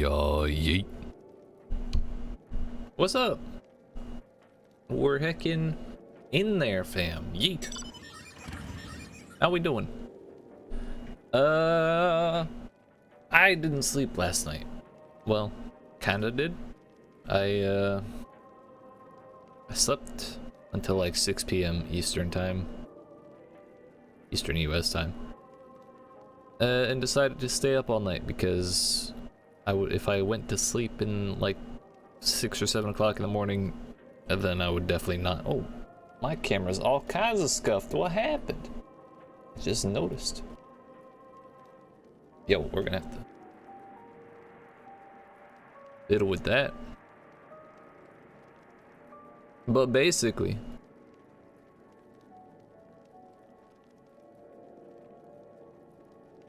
Yeet. What's up? We're heckin' in there, fam. Yeet. How we doing? I didn't sleep last night. Well, kinda did. I slept until like 6 p.m. Eastern time. Eastern US time. And decided to stay up all night because if I went to sleep in like 6 or 7 o'clock in the morning, then I would definitely not. Oh, my camera's all kinds of scuffed. What happened? I just noticed. Yo, we're gonna have to fiddle with that. But basically,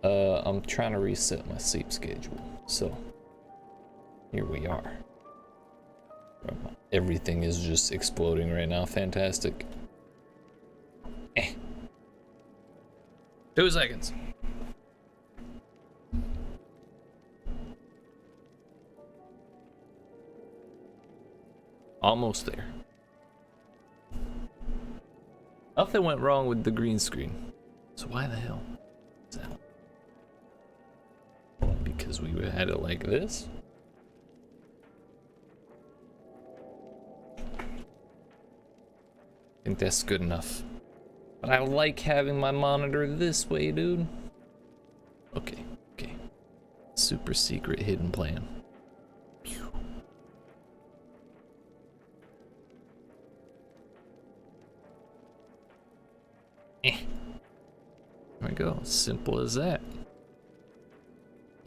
I'm trying to reset my sleep schedule. So here we are. Everything is just exploding right now. Fantastic. 2 seconds. Almost there. Nothing went wrong with the green screen. So why the hell is that? Because we had it like this? I think that's good enough. But I like having my monitor this way, dude. Okay, okay. Super secret hidden plan. There we go. Simple as that.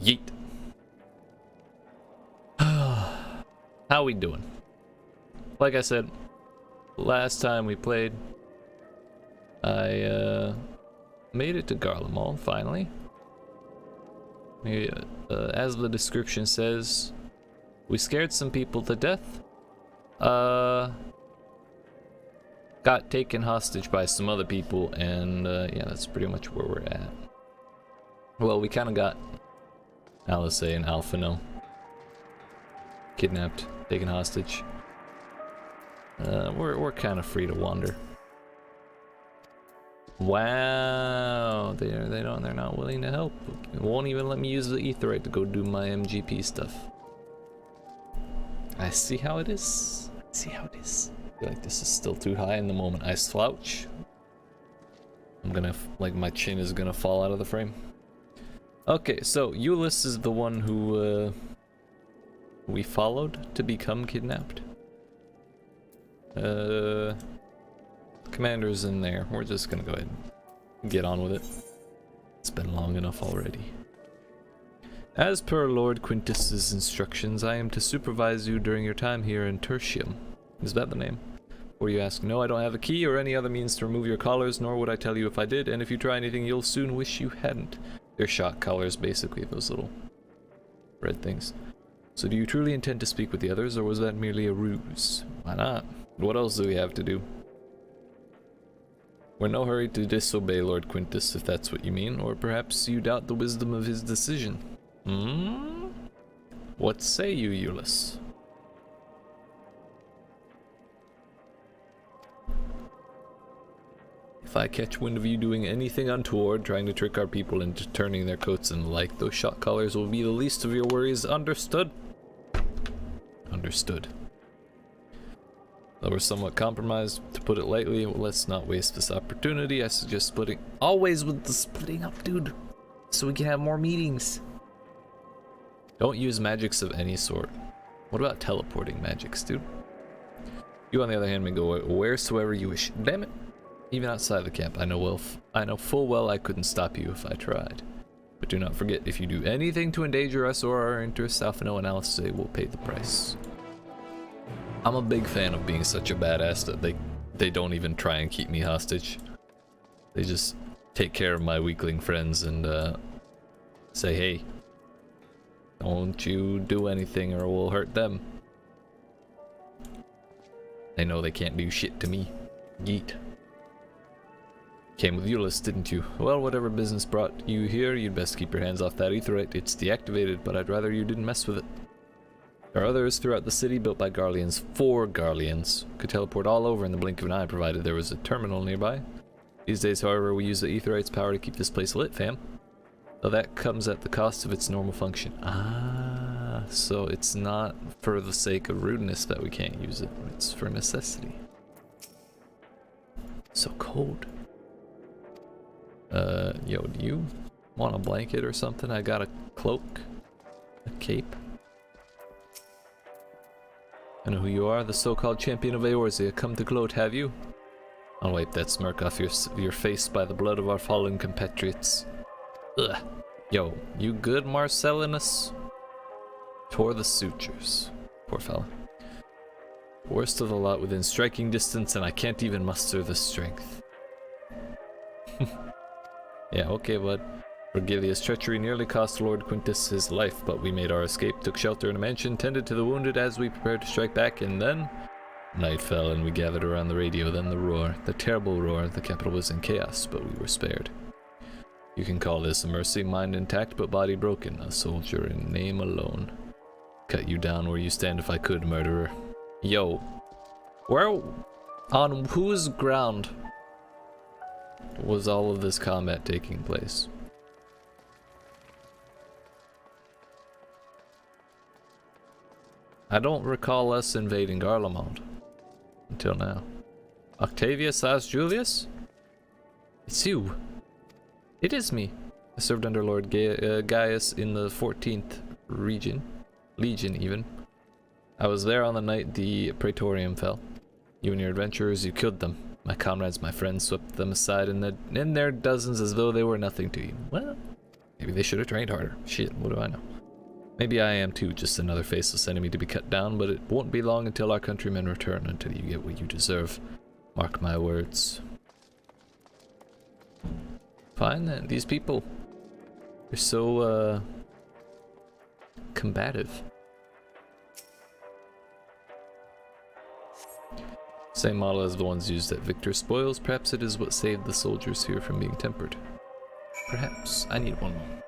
Yeet. How we doing? Like I said, last time we played, I made it to Garlemald finally. As the description says, we scared some people to death. Got taken hostage by some other people, and yeah, that's pretty much where we're at. Well, we kind of got Alice and Alphino kidnapped, taken hostage. We're kind of free to wander. Wow, they're not willing to help. Won't even let me use the etherite to go do my MGP stuff. I see how it is. I see how it is. I feel like this is still too high, and the moment I slouch, I'm gonna, like, my chin is gonna fall out of the frame. Okay, so Euless is the one who we followed to become kidnapped. Commander's in there. We're just gonna go ahead and get on with it. It's been long enough already. As per Lord Quintus's instructions, I am to supervise you during your time here in Tertium. Is that the name? Or you ask, no, I don't have a key or any other means to remove your collars, nor would I tell you if I did, and if you try anything, you'll soon wish you hadn't. They're shock collars, basically, those little red things. So do you truly intend to speak with the others, or was that merely a ruse? Why not? What else do we have to do? We're in no hurry to disobey Lord Quintus, if that's what you mean, or perhaps you doubt the wisdom of his decision. What say you, Euless? If I catch wind of you doing anything untoward, trying to trick our people into turning their coats and the like, those shock collars will be the least of your worries. Understood? Understood. Though we're somewhat compromised, to put it lightly, let's not waste this opportunity. I suggest splitting. Always with the splitting up, dude. So we can have more meetings. Don't use magics of any sort. What about teleporting magics, dude? You, on the other hand, may go wheresoever you wish. Damn it. Even outside the camp, I know full well I couldn't stop you if I tried. But do not forget, if you do anything to endanger us or our interests, Alphino and Alice will pay the price. I'm a big fan of being such a badass that they don't even try and keep me hostage. They just take care of my weakling friends and say, hey, don't you do anything or we'll hurt them. They know they can't do shit to me. Yeet. Came with Euless, didn't you? Well, whatever business brought you here, you'd best keep your hands off that aetherite. It's deactivated, but I'd rather you didn't mess with it. There are others throughout the city built by Garleans. 4 Garleans. Could teleport all over in the blink of an eye, provided there was a terminal nearby. These days, however, we use the aetherite's power to keep this place lit, fam. Though that comes at the cost of its normal function. Ah, so it's not for the sake of rudeness that we can't use it. It's for necessity. So cold. Yo, do you want a blanket or something? I got a cloak, a cape. I know who you are, the so-called champion of Eorzea. Come to gloat, have you? I'll wipe that smirk off your face by the blood of our fallen compatriots. Ugh. Yo, you good, Marcellinus? Tore the sutures. Poor fella. Worst of the lot within striking distance, and I can't even muster the strength. Yeah, okay, bud. Vergilia's treachery nearly cost Lord Quintus his life, but we made our escape, took shelter in a mansion, tended to the wounded as we prepared to strike back, and then... Night fell and we gathered around the radio, then the roar. The terrible roar. The capital was in chaos, but we were spared. You can call this a mercy, mind intact but body broken, a soldier in name alone. Cut you down where you stand if I could, murderer. Yo. Where... on whose ground was all of this combat taking place? I don't recall us invading Garlemald until now. Octavius/Julius? It's you. It is me. I served under Lord Gaius in the 14th Legion even. I was there on the night the Praetorium fell. You and your adventurers, you killed them. My comrades, my friends, swept them aside in their dozens as though they were nothing to you. Well, maybe they should have trained harder. Shit, what do I know? Maybe I am too, just another faceless enemy to be cut down, but it won't be long until our countrymen return, until you get what you deserve. Mark my words. Fine then, these people. They're so, combative. Same model as the ones used at Victor's spoils. Perhaps it is what saved the soldiers here from being tempered. Perhaps. I need one more.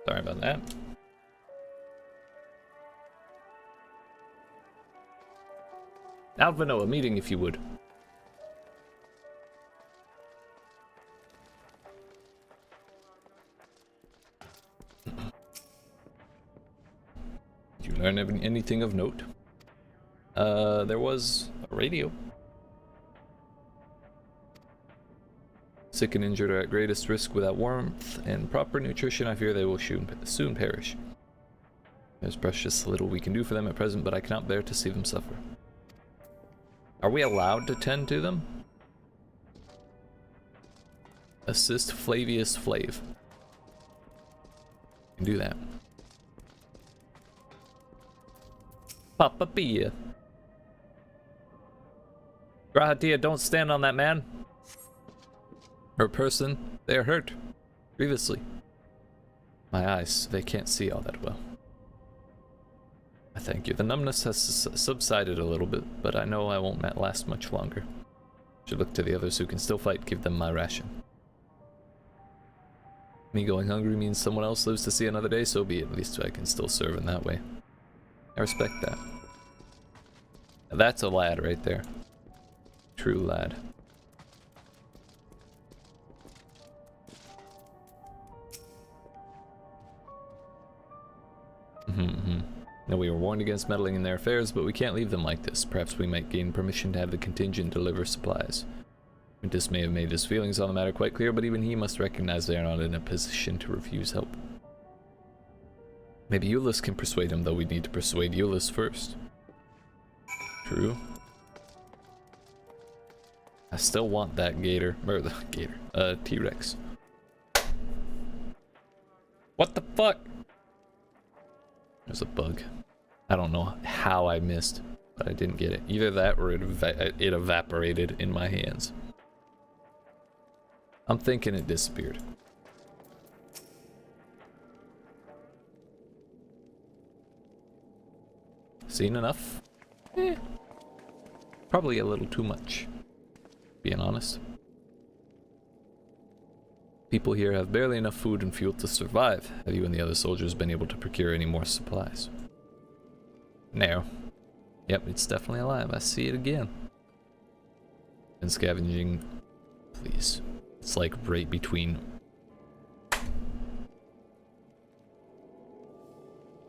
Sorry about that. Alvino, a meeting if you would. Did you learn anything of note? There was a radio. Sick and injured are at greatest risk. Without warmth and proper nutrition, I fear they will soon perish. There's precious little we can do for them at present, but I cannot bear to see them suffer. Are we allowed to tend to them? Assist Flavius Flav. Can do that. Papa Pia. Grahatia, don't stand on that man. Or person, they are hurt. Grievously. My eyes, they can't see all that well. I thank you. The numbness has subsided a little bit, but I know I won't last much longer. Should look to the others who can still fight, give them my ration. Me going hungry means someone else lives to see another day, so be it. At least I can still serve in that way. I respect that. That's a lad right there. True lad. Mm-hmm. Now, we were warned against meddling in their affairs, but we can't leave them like this. Perhaps we might gain permission to have the contingent deliver supplies. Quintus may have made his feelings on the matter quite clear, but even he must recognize they are not in a position to refuse help. Maybe Euless can persuade him, though we need to persuade Euless first. True. I still want that gator, or the gator, T-Rex. What the fuck? There's a bug. I don't know how I missed, but I didn't get it. Either that or it evaporated in my hands. I'm thinking it disappeared. Seen enough? Probably a little too much, being honest. People here have barely enough food and fuel to survive. Have you and the other soldiers been able to procure any more supplies? No. Yep, it's definitely alive. I see it again. Been scavenging. Please. It's like right between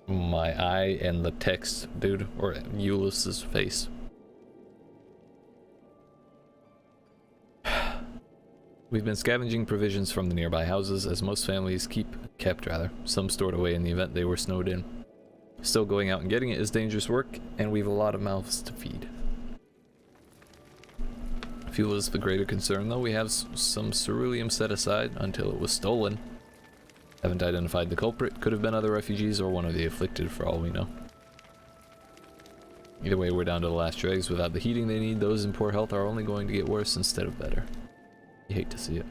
my eye and the text, dude, or Ulysses' face. We've been scavenging provisions from the nearby houses, as most families kept some stored away in the event they were snowed in. Still, going out and getting it is dangerous work, and we've a lot of mouths to feed. Fuel is the greater concern, though. We have some ceruleum set aside until it was stolen. Haven't identified the culprit. Could have been other refugees or one of the afflicted, for all we know. Either way, we're down to the last dregs. Without the heating they need, those in poor health are only going to get worse instead of better. You hate to see it.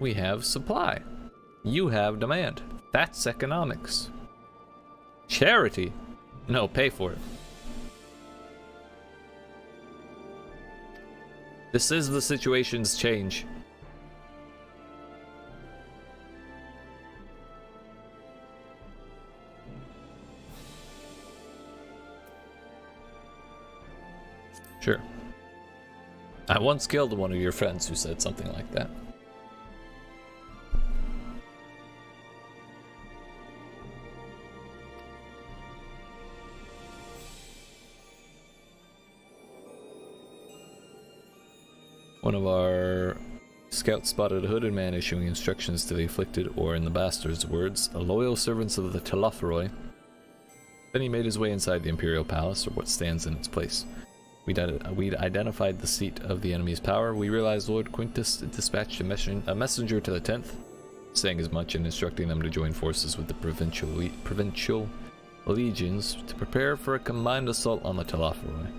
We have supply. You have demand. That's economics. Charity? No, pay for it. This is the situation's change. Sure. I once killed one of your friends who said something like that. One of our scouts spotted a hooded man issuing instructions to the afflicted, or in the bastard's words, a loyal servants of the Telophoroi. Then he made his way inside the Imperial Palace, or what stands in its place. We'd identified the seat of the enemy's power. We realized Lord Quintus dispatched a messenger to the 10th, saying as much and instructing them to join forces with the provincial legions to prepare for a combined assault on the Telophoroi.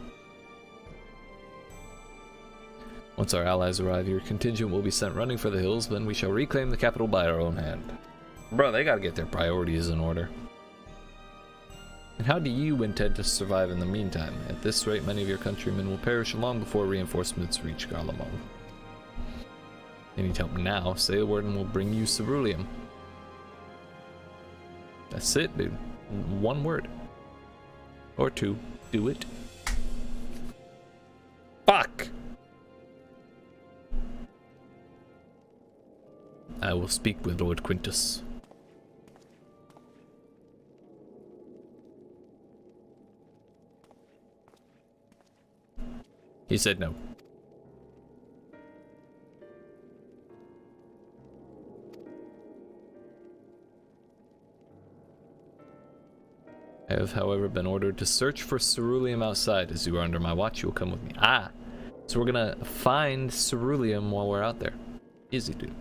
Once our allies arrive, your contingent will be sent running for the hills, then we shall reclaim the capital by our own hand. Bro, they gotta get their priorities in order. And how do you intend to survive in the meantime? At this rate, many of your countrymen will perish long before reinforcements reach Garlemald. You need help now. Say the word and we'll bring you ceruleum. That's it, dude. One word. Or two. Do it. Fuck! I will speak with Lord Quintus. He said no. I have, however, been ordered to search for ceruleum outside. As you are under my watch, you will come with me. Ah! So we're gonna find ceruleum while we're out there. Easy, dude.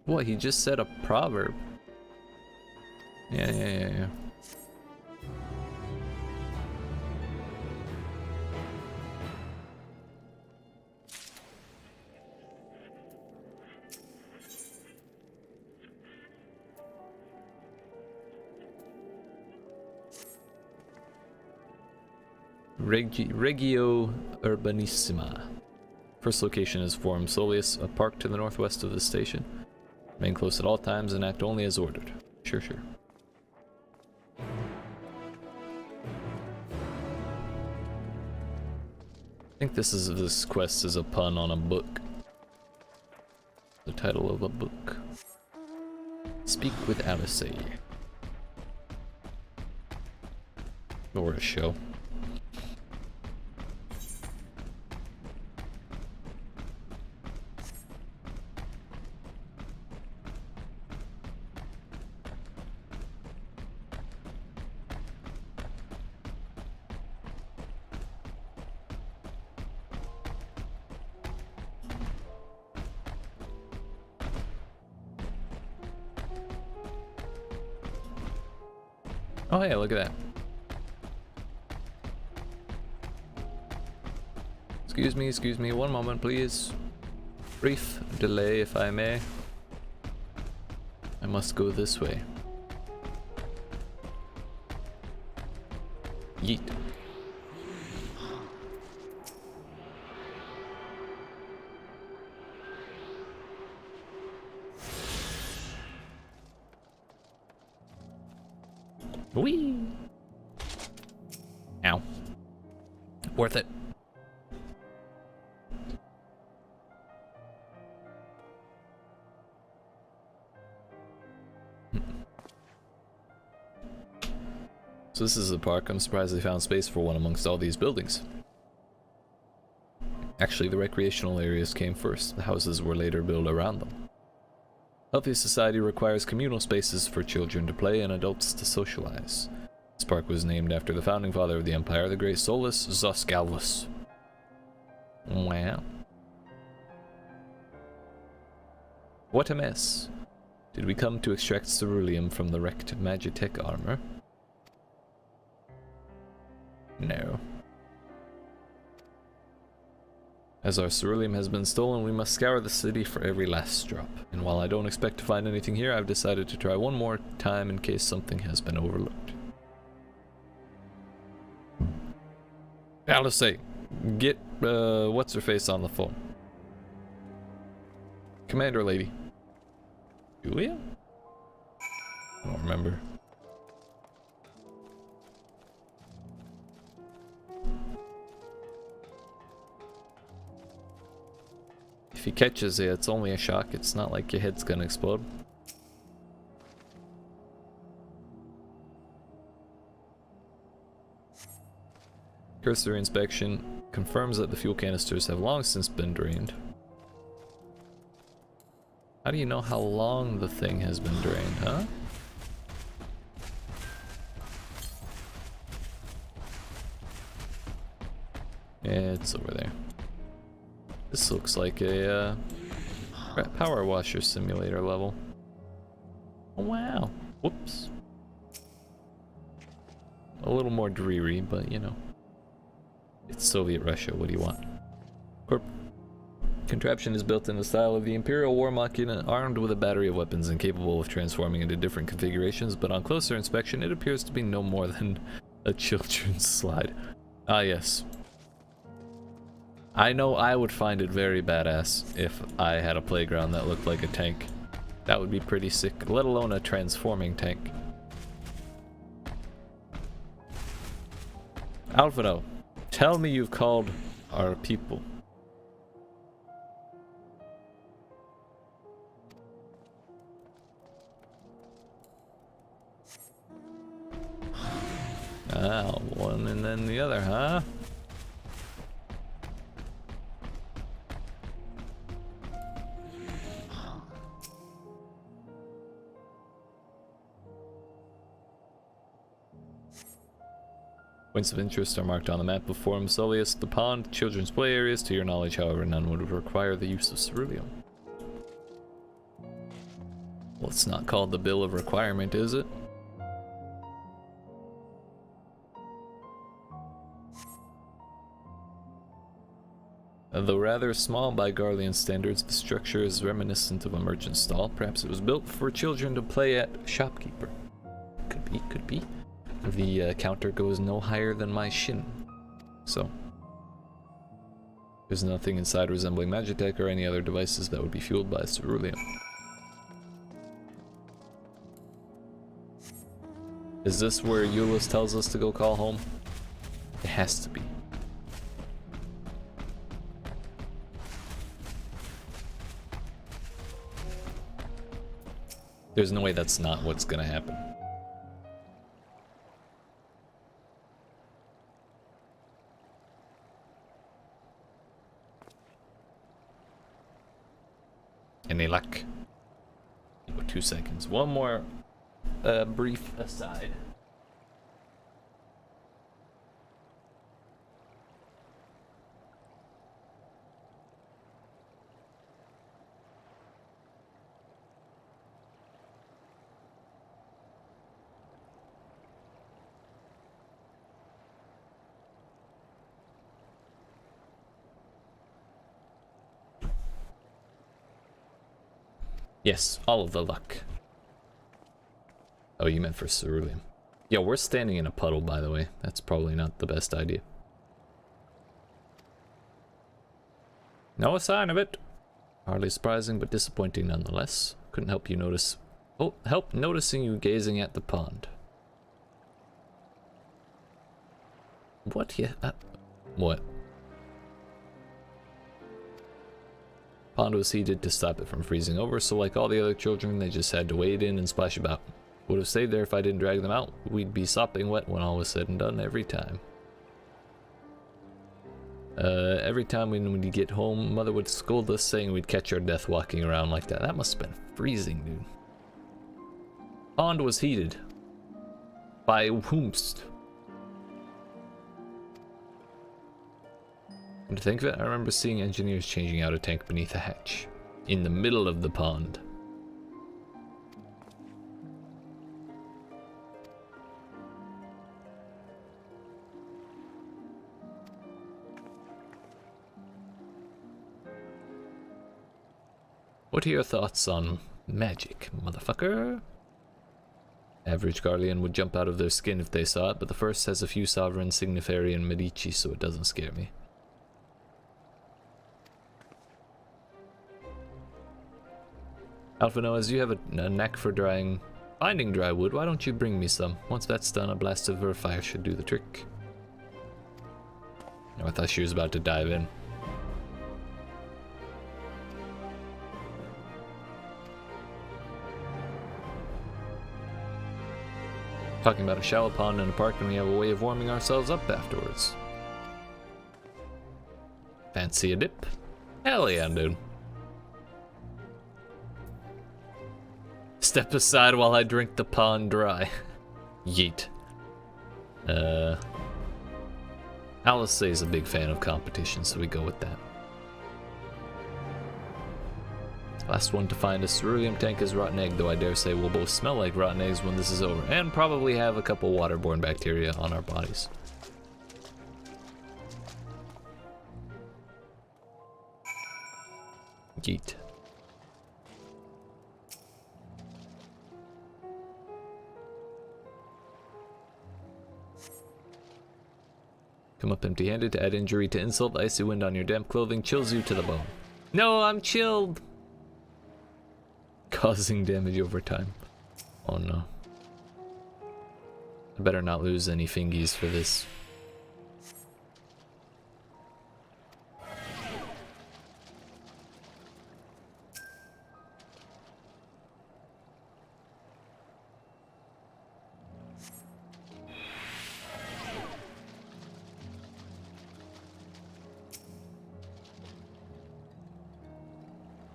What, he just said a proverb? Yeah. Regio Urbanissima. First location is Forum Soleus, a park to the northwest of the station. Remain close at all times and act only as ordered. Sure. I think this quest is a pun on a book. The title of a book. Speak with Alice. Or a show. Oh hey, look at that. Excuse me, one moment please. Brief delay if I may. I must go this way. Yeet. Whee! Ow. Worth it. So this is the park. I'm surprised they found space for one amongst all these buildings. Actually, the recreational areas came first. The houses were later built around them. Healthy society requires communal spaces for children to play and adults to socialize. This park was named after the founding father of the empire, the great Solus Zosgalvus. Wow. What a mess. Did we come to extract ceruleum from the wrecked Magitech armor? No. As our ceruleum has been stolen, we must scour the city for every last drop. And while I don't expect to find anything here, I've decided to try one more time in case something has been overlooked. Alice, get what's her face on the phone. Commander lady. Julia? I don't remember. If he catches you, it's only a shock. It's not like your head's gonna explode. Cursory inspection confirms that the fuel canisters have long since been drained. How do you know how long the thing has been drained, huh? It's over there. This looks like a power washer simulator level. Oh, wow. Whoops. A little more dreary, but you know. It's Soviet Russia, what do you want? Contraption is built in the style of the Imperial War Machina, armed with a battery of weapons and capable of transforming into different configurations, but on closer inspection it appears to be no more than a children's slide. Ah yes. I know I would find it very badass if I had a playground that looked like a tank. That would be pretty sick, let alone a transforming tank. Alvaro, tell me you've called our people. Ah, one and then the other, huh? Points of interest are marked on the map before him. Soleus, the pond, children's play areas. To your knowledge, however, none would require the use of ceruleum. Well, it's not called the Bill of Requirement, is it? Though rather small by Garlean standards, the structure is reminiscent of a merchant stall. Perhaps it was built for children to play at shopkeeper. Could be, could be. The counter goes no higher than my shin. So, there's nothing inside resembling Magitech or any other devices that would be fueled by ceruleum. Is this where Euless tells us to go call home? It has to be. There's no way that's not what's gonna happen. Any luck? 2 seconds. One more brief aside. Yes, all of the luck. Oh, you meant for cerulean. Yo, we're standing in a puddle, by the way. That's probably not the best idea. No sign of it. Hardly surprising, but disappointing nonetheless. Couldn't help you notice. Oh, help noticing you gazing at the pond. What? Yeah. What? Pond was heated to stop it from freezing over, so like all the other children, they just had to wade in and splash about. Would have stayed there if I didn't drag them out. We'd be sopping wet when all was said and done every time. Every time when we'd get home, Mother would scold us saying we'd catch our death walking around like that. That must have been freezing, dude. Pond was heated. By whomst? Come to think of it, I remember seeing engineers changing out a tank beneath a hatch. In the middle of the pond. What are your thoughts on magic, motherfucker? Average Guardian would jump out of their skin if they saw it, but the first has a few Sovereign, Signiferi, and Medici, so it doesn't scare me. Alphino, as you have a knack for finding dry wood, why don't you bring me some? Once that's done, a blast of her fire should do the trick. Oh, I thought she was about to dive in. Talking about a shallow pond in a park, and we have a way of warming ourselves up afterwards. Fancy a dip? Hell yeah, dude. Step aside while I drink the pond dry. Yeet. Alice is a big fan of competition, so we go with that. Last one to find a cerulean tank is rotten egg, though I dare say we'll both smell like rotten eggs when this is over, and probably have a couple waterborne bacteria on our bodies. Yeet. Come up empty-handed to add injury to insult. The icy wind on your damp clothing chills you to the bone. No, I'm chilled! Causing damage over time. Oh no. I better not lose any fingies for this.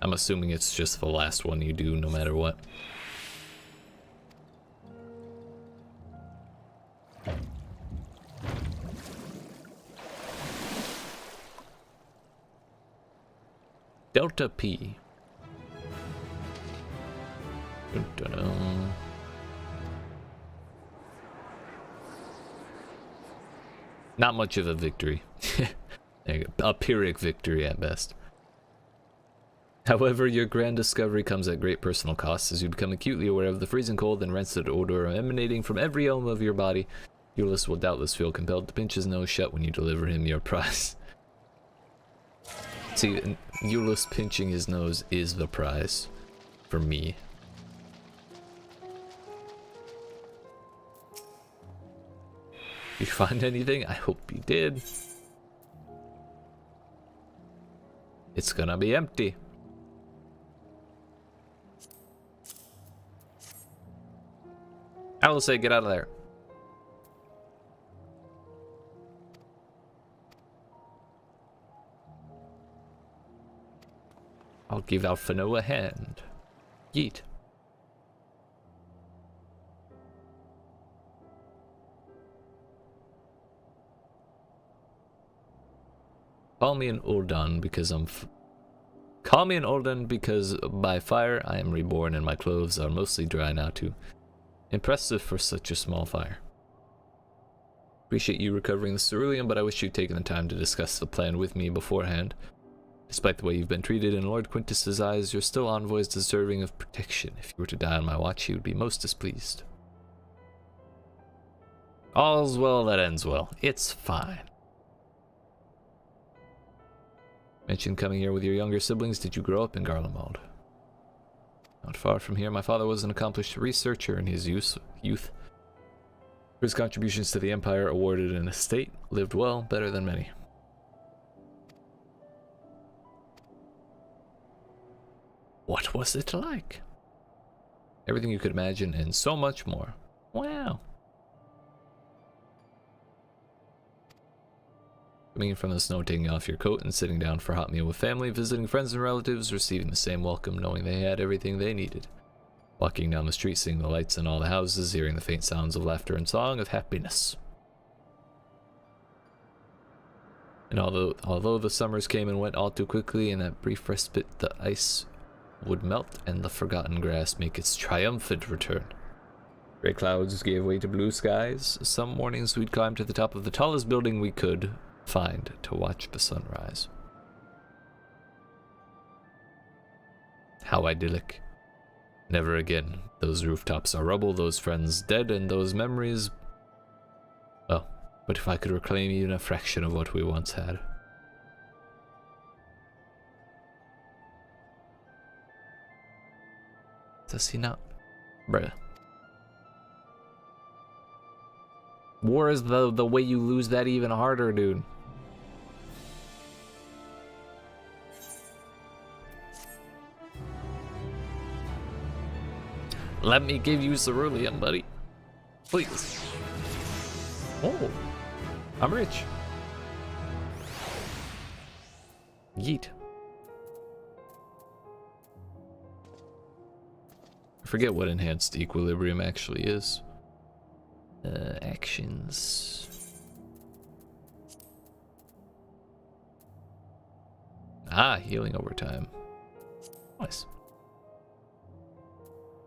I'm assuming it's just the last one you do, no matter what. Delta P. Dun-dun-dun. Not much of a victory. There you go. A Pyrrhic victory at best. However, your grand discovery comes at great personal cost as you become acutely aware of the freezing cold and rancid odor emanating from every element of your body. Ulysses will doubtless feel compelled to pinch his nose shut when you deliver him your prize. See, Ulysses pinching his nose is the prize for me. Did you find anything? I hope you did. It's gonna be empty. I will say, get out of there. I'll give Alphino a hand. Yeet. Call me an Uldan because Call me an Uldan because by fire I am reborn and my clothes are mostly dry now too. Impressive for such a small fire. Appreciate you recovering the cerulean, but I wish you'd taken the time to discuss the plan with me beforehand. Despite the way you've been treated in Lord Quintus's eyes, you're still envoys deserving of protection. If you were to die on my watch, he would be most displeased. All's well that ends well. It's fine. Mentioned coming here with your younger siblings. Did you grow up in Garlemald? Not far from here. My father was an accomplished researcher in his youth. For his contributions to the Empire, awarded an estate, lived well, better than many. What was it like? Everything you could imagine and so much more. Wow. Coming in from the snow, taking off your coat and sitting down for a hot meal with family, visiting friends and relatives, receiving the same welcome, knowing they had everything they needed. Walking down the street, seeing the lights in all the houses, hearing the faint sounds of laughter and song of happiness. And although the summers came and went all too quickly, in that brief respite the ice would melt and the forgotten grass make its triumphant return. Gray clouds gave way to blue skies. Some mornings we'd climb to the top of the tallest building we could find to watch the sunrise. How idyllic. Never again. Those rooftops are rubble, those friends dead, and those memories... Oh, but if I could reclaim even a fraction of what we once had. Does he not? Bruh. War is the way you lose that even harder, dude. Let me give you cerulean, buddy. Please. Oh. I'm rich. Yeet. I forget what enhanced equilibrium actually is. Actions. Ah, healing over time. Nice.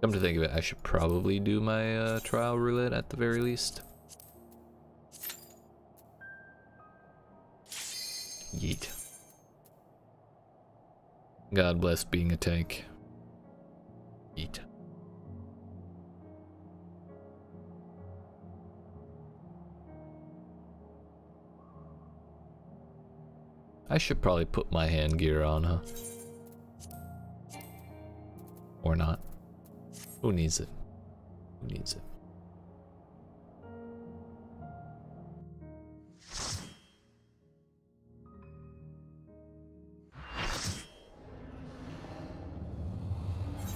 Come to think of it, I should probably do my trial roulette at the very least. Yeet. God bless being a tank. Yeet. I should probably put my hand gear on, huh? Or not. Who needs it? Who needs it?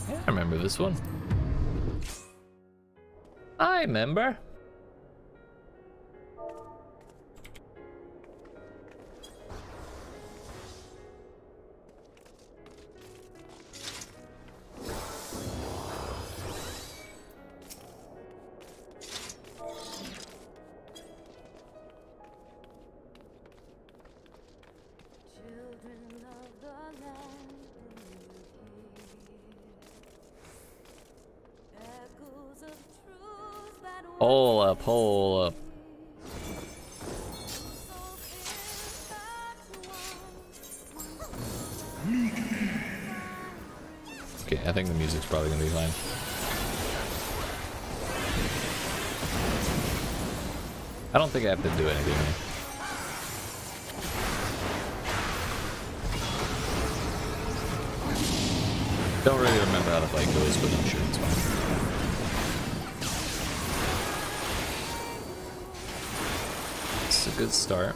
Yeah, I remember this one. I remember. Hole up, hole up. Okay, I think the music's probably gonna be fine. I don't think I have to do anything here. Don't really remember how the fight goes, but I'm sure it's fine. It's a good start.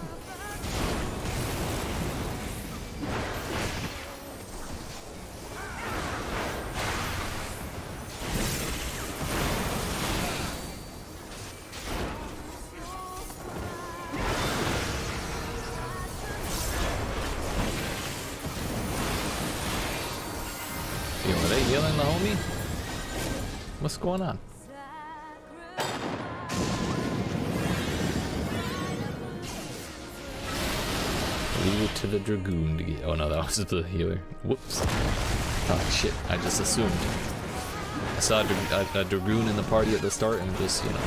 Yo, are they healing the homie? What's going on? Leave it to the Dragoon to get. Oh no, that was the healer. Whoops. Oh shit, I just assumed. I saw a Dragoon in the party at the start and just, you know,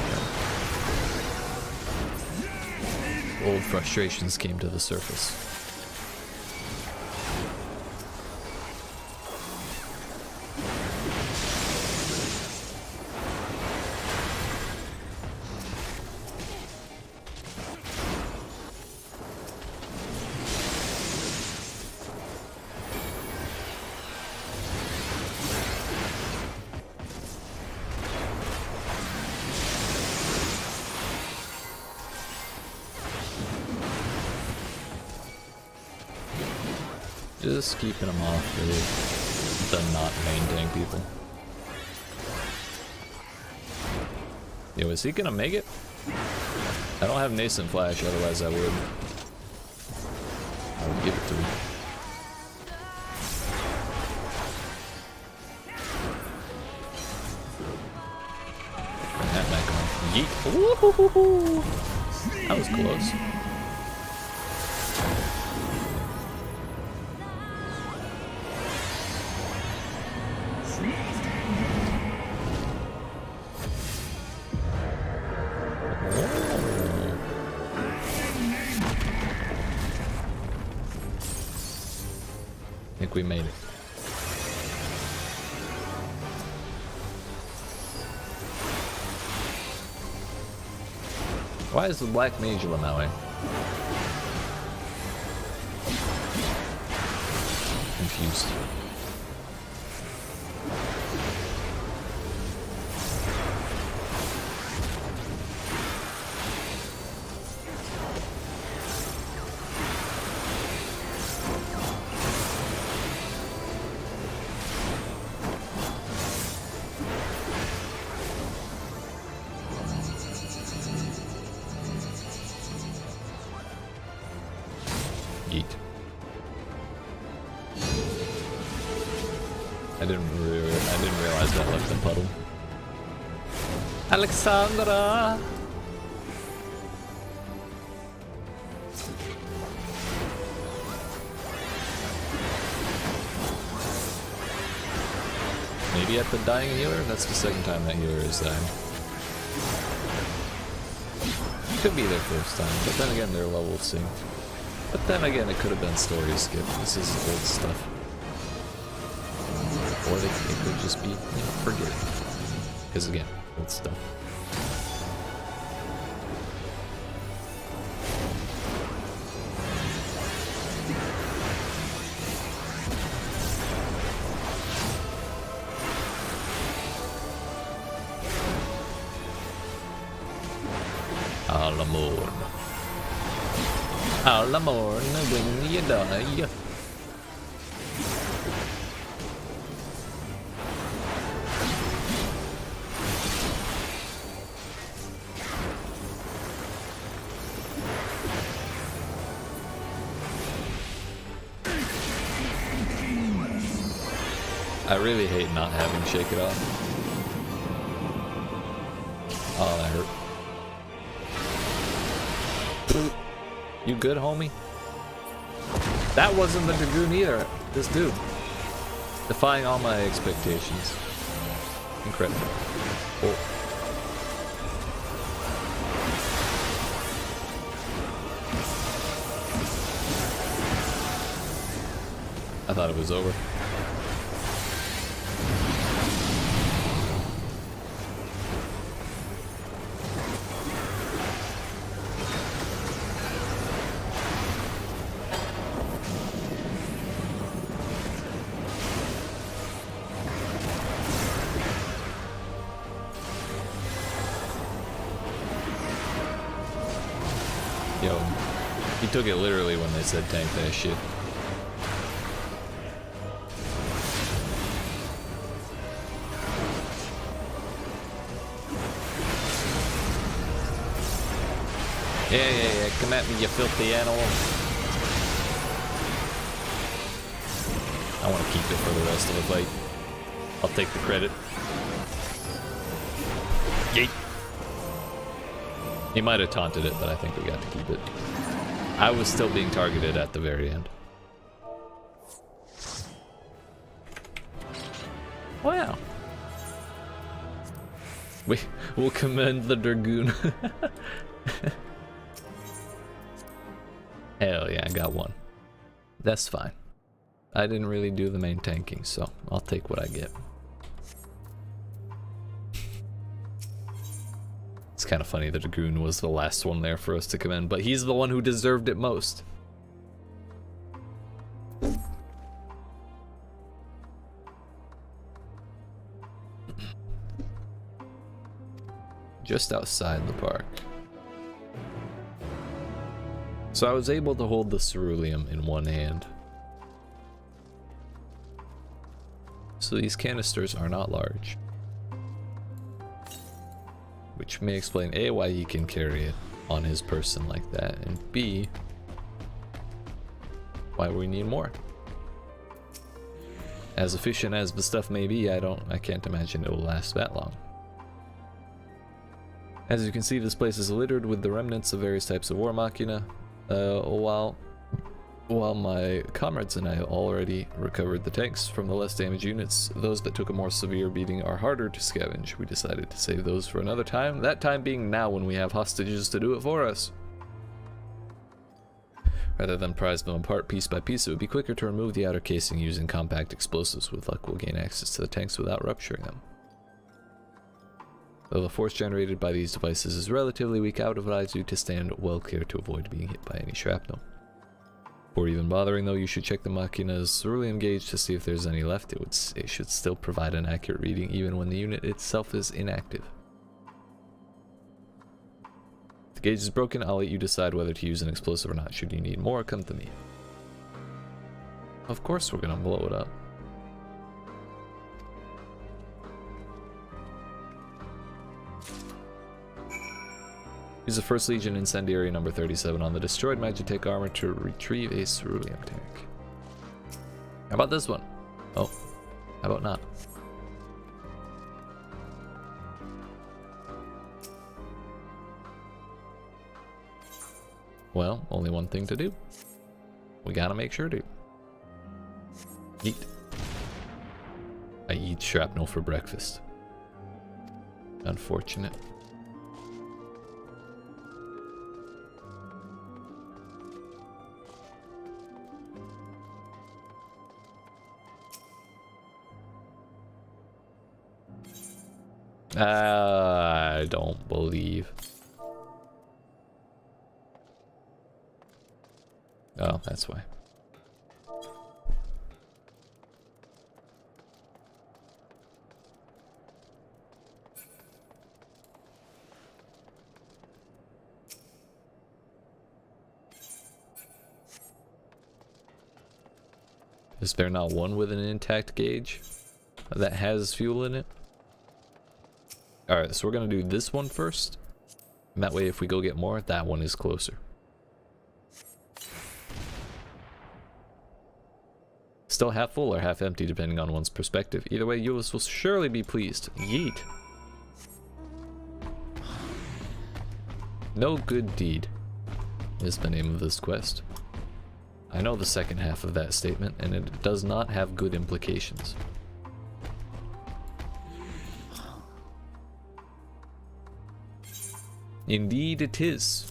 old frustrations came to the surface. Just keeping them off the not main tank people. Yo, is he gonna make it? I don't have nascent flash, otherwise I would. I would give it to him. Bring that back on. Yeet. Woo-hoo-hoo-hoo. That was close. I think we made it. Why is the black mage one that way? Confused. Yeet. I didn't realize that left the puddle. Alexandra. Maybe at the dying healer? That's the second time that healer is dying. Could be their first time, but then again their level synced. But then again, it could have been story skip. This is old stuff. Or it could just be, you know, forget. Because again, old stuff. Al amor. Al amor, when you die. I really hate not having Shake It Off. Oh, that hurt. You good, homie? That wasn't the Dragoon either. This dude. Defying all my expectations. Incredible. Oh. I thought it was over. Yo, he took it literally when they said tank that shit. Yeah, come at me, you filthy animal. I want to keep it for the rest of the fight. I'll take the credit. Yeet. He might have taunted it, but I think we got to keep it. I was still being targeted at the very end. Wow. We'll commend the Dragoon. Hell yeah, I got one. That's fine. I didn't really do the main tanking, so I'll take what I get. It's kind of funny that Dragoon was the last one there for us to commend, but he's the one who deserved it most. Just outside the park. So I was able to hold the ceruleum in one hand. So these canisters are not large. Which may explain A, why he can carry it on his person like that, and B, why we need more. As efficient as the stuff may be, I can't imagine it will last that long. As you can see, this place is littered with the remnants of various types of war machina. While my comrades and I already recovered the tanks from the less damaged units, those that took a more severe beating are harder to scavenge. We decided to save those for another time, that time being now when we have hostages to do it for us. Rather than prize them apart piece by piece, it would be quicker to remove the outer casing using compact explosives. With luck, we'll gain access to the tanks without rupturing them. Though the force generated by these devices is relatively weak, I would advise you to stand well clear to avoid being hit by any shrapnel. Before even bothering though, you should check the machina's ceruleum gauge to see if there's any left. It should still provide an accurate reading even when the unit itself is inactive. If the gauge is broken, I'll let you decide whether to use an explosive or not. Should you need more, come to me. Of course we're gonna blow it up. Use the First Legion Incendiary number 37 on the destroyed Magitech armor to retrieve a ceruleum tank. How about this one? Oh, how about not? Well, only one thing to do. We gotta make sure to. Eat. I eat shrapnel for breakfast. Unfortunate. I don't believe. Oh, that's why. Is there not one with an intact gauge that has fuel in it? Alright, so we're gonna do this one first. And that way if we go get more, that one is closer. Still half full or half empty depending on one's perspective. Either way, Euless will surely be pleased. Yeet. No good deed is the name of this quest. I know the second half of that statement, and it does not have good implications. Indeed it is.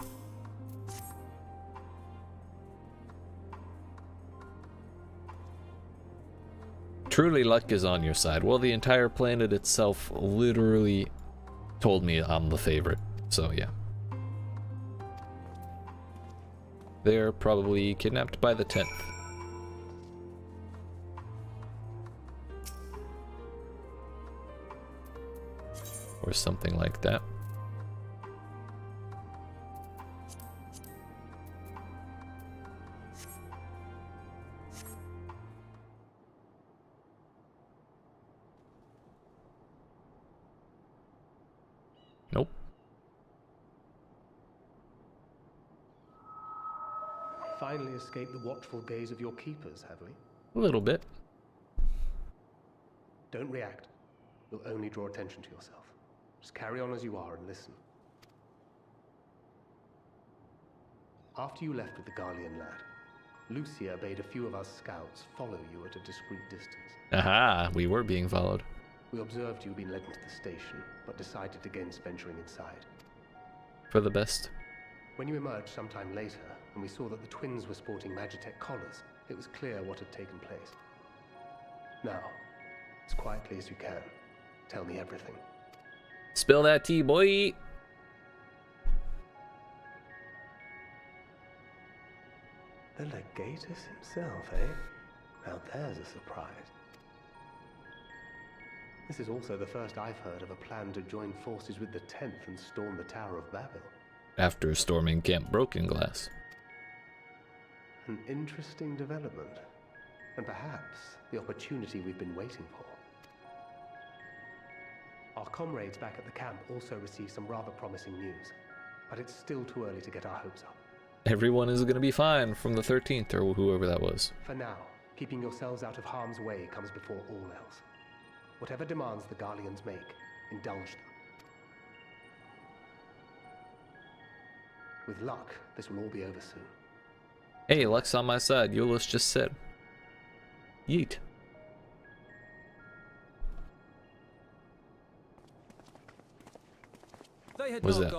Truly luck is on your side. Well, the entire planet itself literally told me I'm the favorite. So yeah. They're probably kidnapped by the 10th. Or something like that. Nope. Finally escaped the watchful gaze of your keepers, have we? A little bit. Don't react. You'll only draw attention to yourself. Just carry on as you are and listen. After you left with the Garlean lad, Lucia bade a few of us scouts follow you at a discreet distance. Aha, we were being followed. We observed you being led into the station, but decided against venturing inside. For the best. When you emerged sometime later, and we saw that the twins were sporting Magitech collars, it was clear what had taken place. Now, as quietly as you can, tell me everything. Spill that tea, boy! The Legatus himself, eh? Now there's a surprise. This is also the first I've heard of a plan to join forces with the 10th and storm the Tower of Babel. After storming Camp Broken Glass. An interesting development. And perhaps the opportunity we've been waiting for. Our comrades back at the camp also received some rather promising news. But it's still too early to get our hopes up. Everyone is gonna be fine from the 13th or whoever that was. For now, keeping yourselves out of harm's way comes before all else. Whatever demands the Garleans make, indulge them. With luck, this will all be over soon. Hey, luck's on my side. Euless just said. Yeet. Was that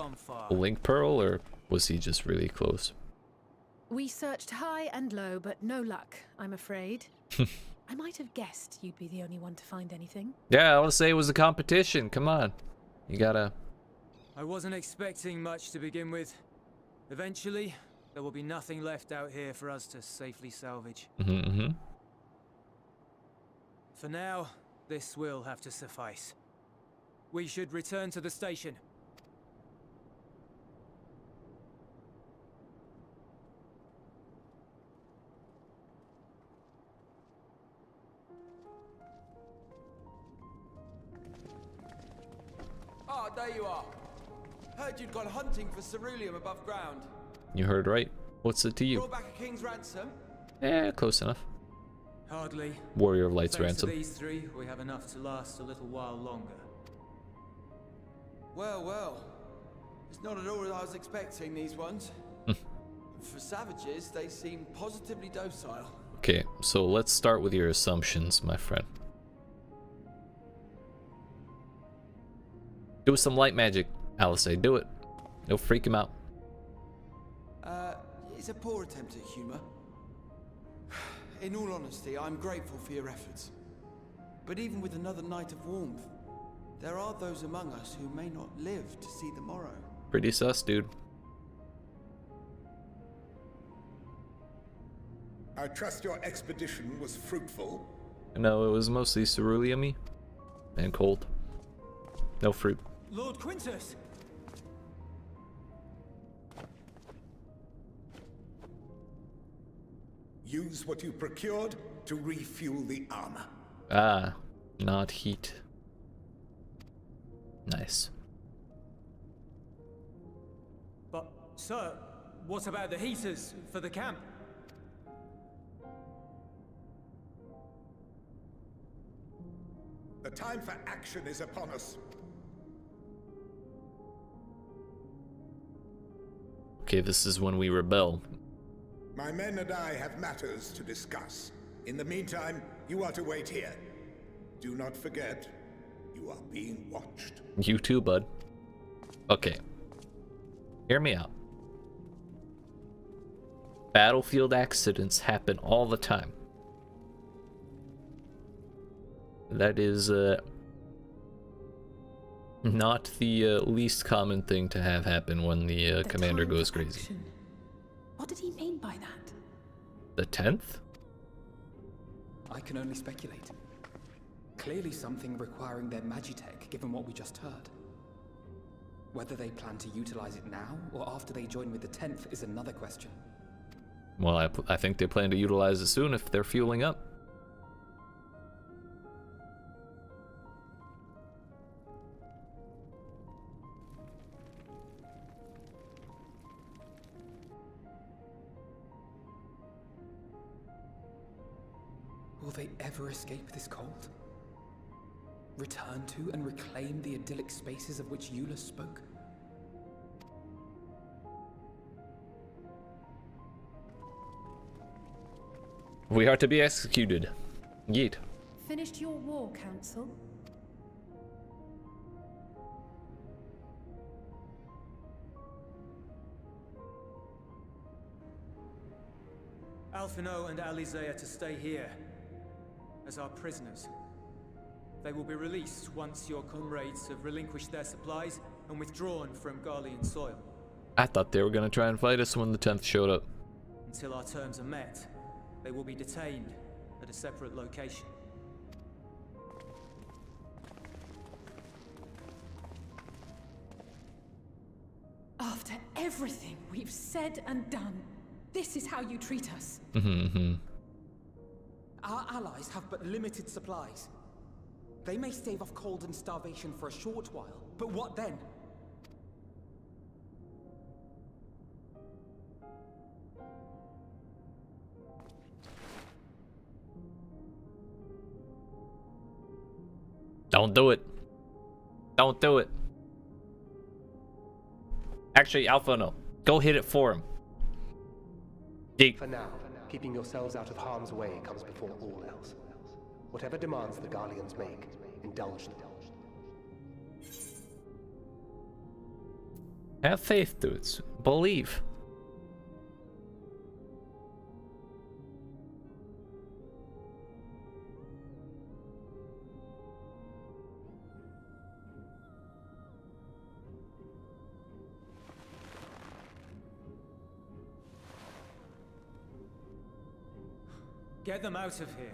a link pearl, or was he just really close? We searched high and low, but no luck, I'm afraid. I might have guessed you'd be the only one to find anything. Yeah, I want to say it was a competition. Come on. You gotta... I wasn't expecting much to begin with. Eventually, there will be nothing left out here for us to safely salvage. For now, this will have to suffice. We should return to the station. Ah, there you are. Heard you'd gone hunting for ceruleum above ground. You heard right. What's it to you? Brought back a king's ransom? Eh, close enough. Hardly. Warrior of Light's Thanks ransom. to these three, we have enough to last a little while longer. Well, well. It's not at all what I was expecting, these ones. For savages, they seem positively docile. Okay, so let's start with your assumptions, my friend. Do some light magic, Alice. Do it. It'll freak him out. It's a poor attempt at humor. In all honesty, I'm grateful for your efforts. But even with another night of warmth, there are those among us who may not live to see the morrow. Pretty sus, dude. I trust your expedition was fruitful. No, it was mostly ceruleum-y and cold. No fruit. Lord Quintus! Use what you procured to refuel the armor. Ah, not heat. Nice. But, sir, what about the heaters for the camp? The time for action is upon us. Okay, this is when we rebel. My men and I have matters to discuss. In the meantime, you are to wait here. Do not forget, you are being watched. You too, bud. Okay. Hear me out. Battlefield accidents happen all the time. That is not the least common thing to have happen when the commander goes crazy. Action. What did he mean by that? The 10th? I can only speculate. Clearly something requiring their magitech, given what we just heard. Whether they plan to utilize it now, or after they join with the 10th, is another question. Well, I think they plan to utilize it soon if they're fueling up. Will they ever escape this cold? return to and reclaim the idyllic spaces of which Eula spoke? We are to be executed. Yeet. Finished your war, Council? Alphino and Alize are to stay here as our prisoners. They will be released once your comrades have relinquished their supplies and withdrawn from Garlean soil. I thought they were gonna try and fight us when the 10th showed up. Until our terms are met, they will be detained at a separate location. After everything we've said and done, this is how you treat us. Our allies have but limited supplies. They may stave off cold and starvation for a short while, but what then? Don't do it. Don't do it. Actually, Alpha, no. Go hit it for him. Yeet. For now, keeping yourselves out of harm's way comes before all else. Whatever demands the Garleans make, indulge them. Have faith, dudes. Believe. Get them out of here.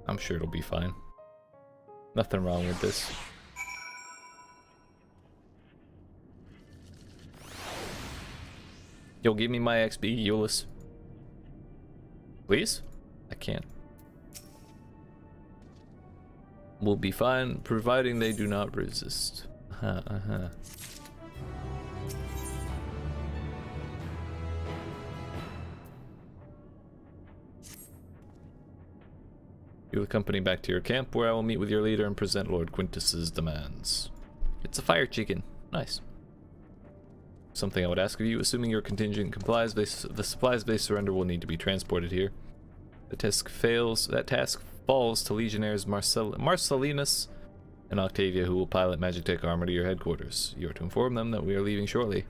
I'm sure it'll be fine. Nothing wrong with this. Yo, give me my XP, Euless. Please? I can't. We'll be fine, providing they do not resist. You'll accompany back to your camp, where I will meet with your leader and present Lord Quintus's demands. It's a fire chicken. Nice. Something I would ask of you, assuming your contingent complies, the supplies they surrender will need to be transported here. The task falls to Legionnaires Marcellinus and Octavia, who will pilot Magitech armor to your headquarters. You are to inform them that we are leaving shortly.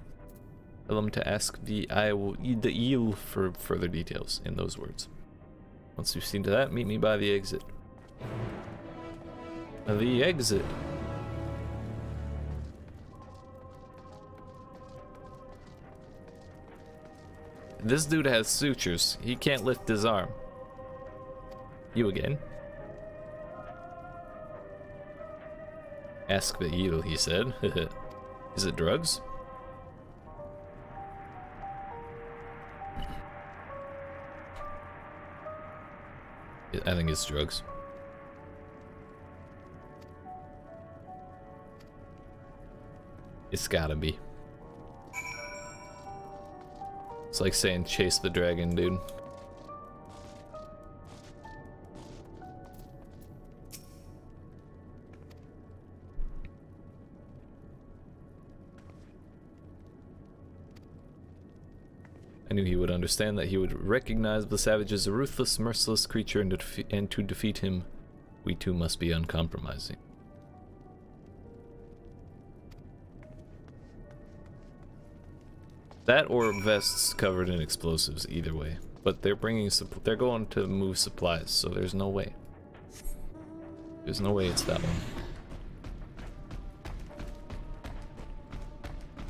Tell them to ask the eel for further details in those words. Once you've seen to that, meet me by the exit. The exit. This dude has sutures. He can't lift his arm. You again? Ask the eel, he said. Is it drugs? I think it's drugs. It's gotta be. It's like saying chase the dragon, dude. I knew he would understand, that he would recognize the savage as a ruthless, merciless creature, and to defeat him, we too must be uncompromising. That or vests covered in explosives, either way. But they're they're going to move supplies, so there's no way. There's no way it's that one.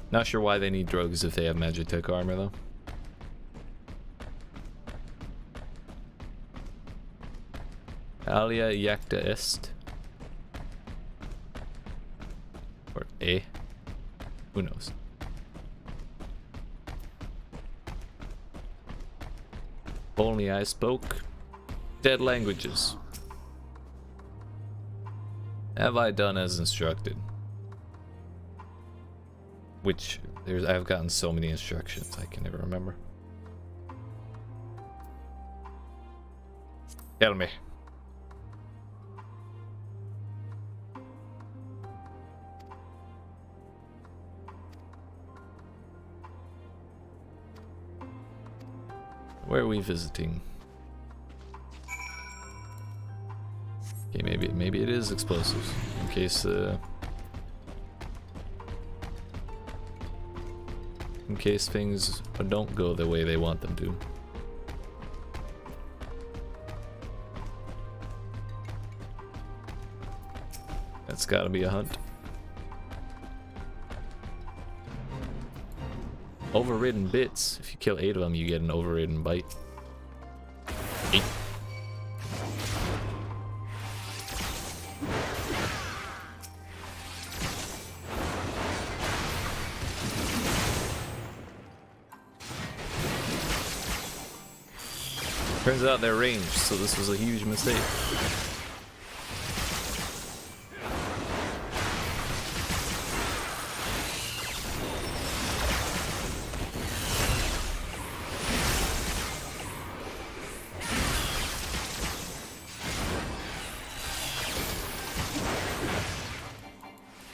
Not sure why they need drugs if they have Magitech armor, though. Alia Jacta Est. Or A. Who knows? If only I spoke dead languages. Have I done as instructed? Which, I've gotten so many instructions, I can never remember. Tell me. Where are we visiting? Okay, maybe it is explosives. In case things don't go the way they want them to. That's gotta be a hunt. Overridden bits. If you kill 8 of them, you get an overridden bite. 8. Turns out they're ranged, so this was a huge mistake.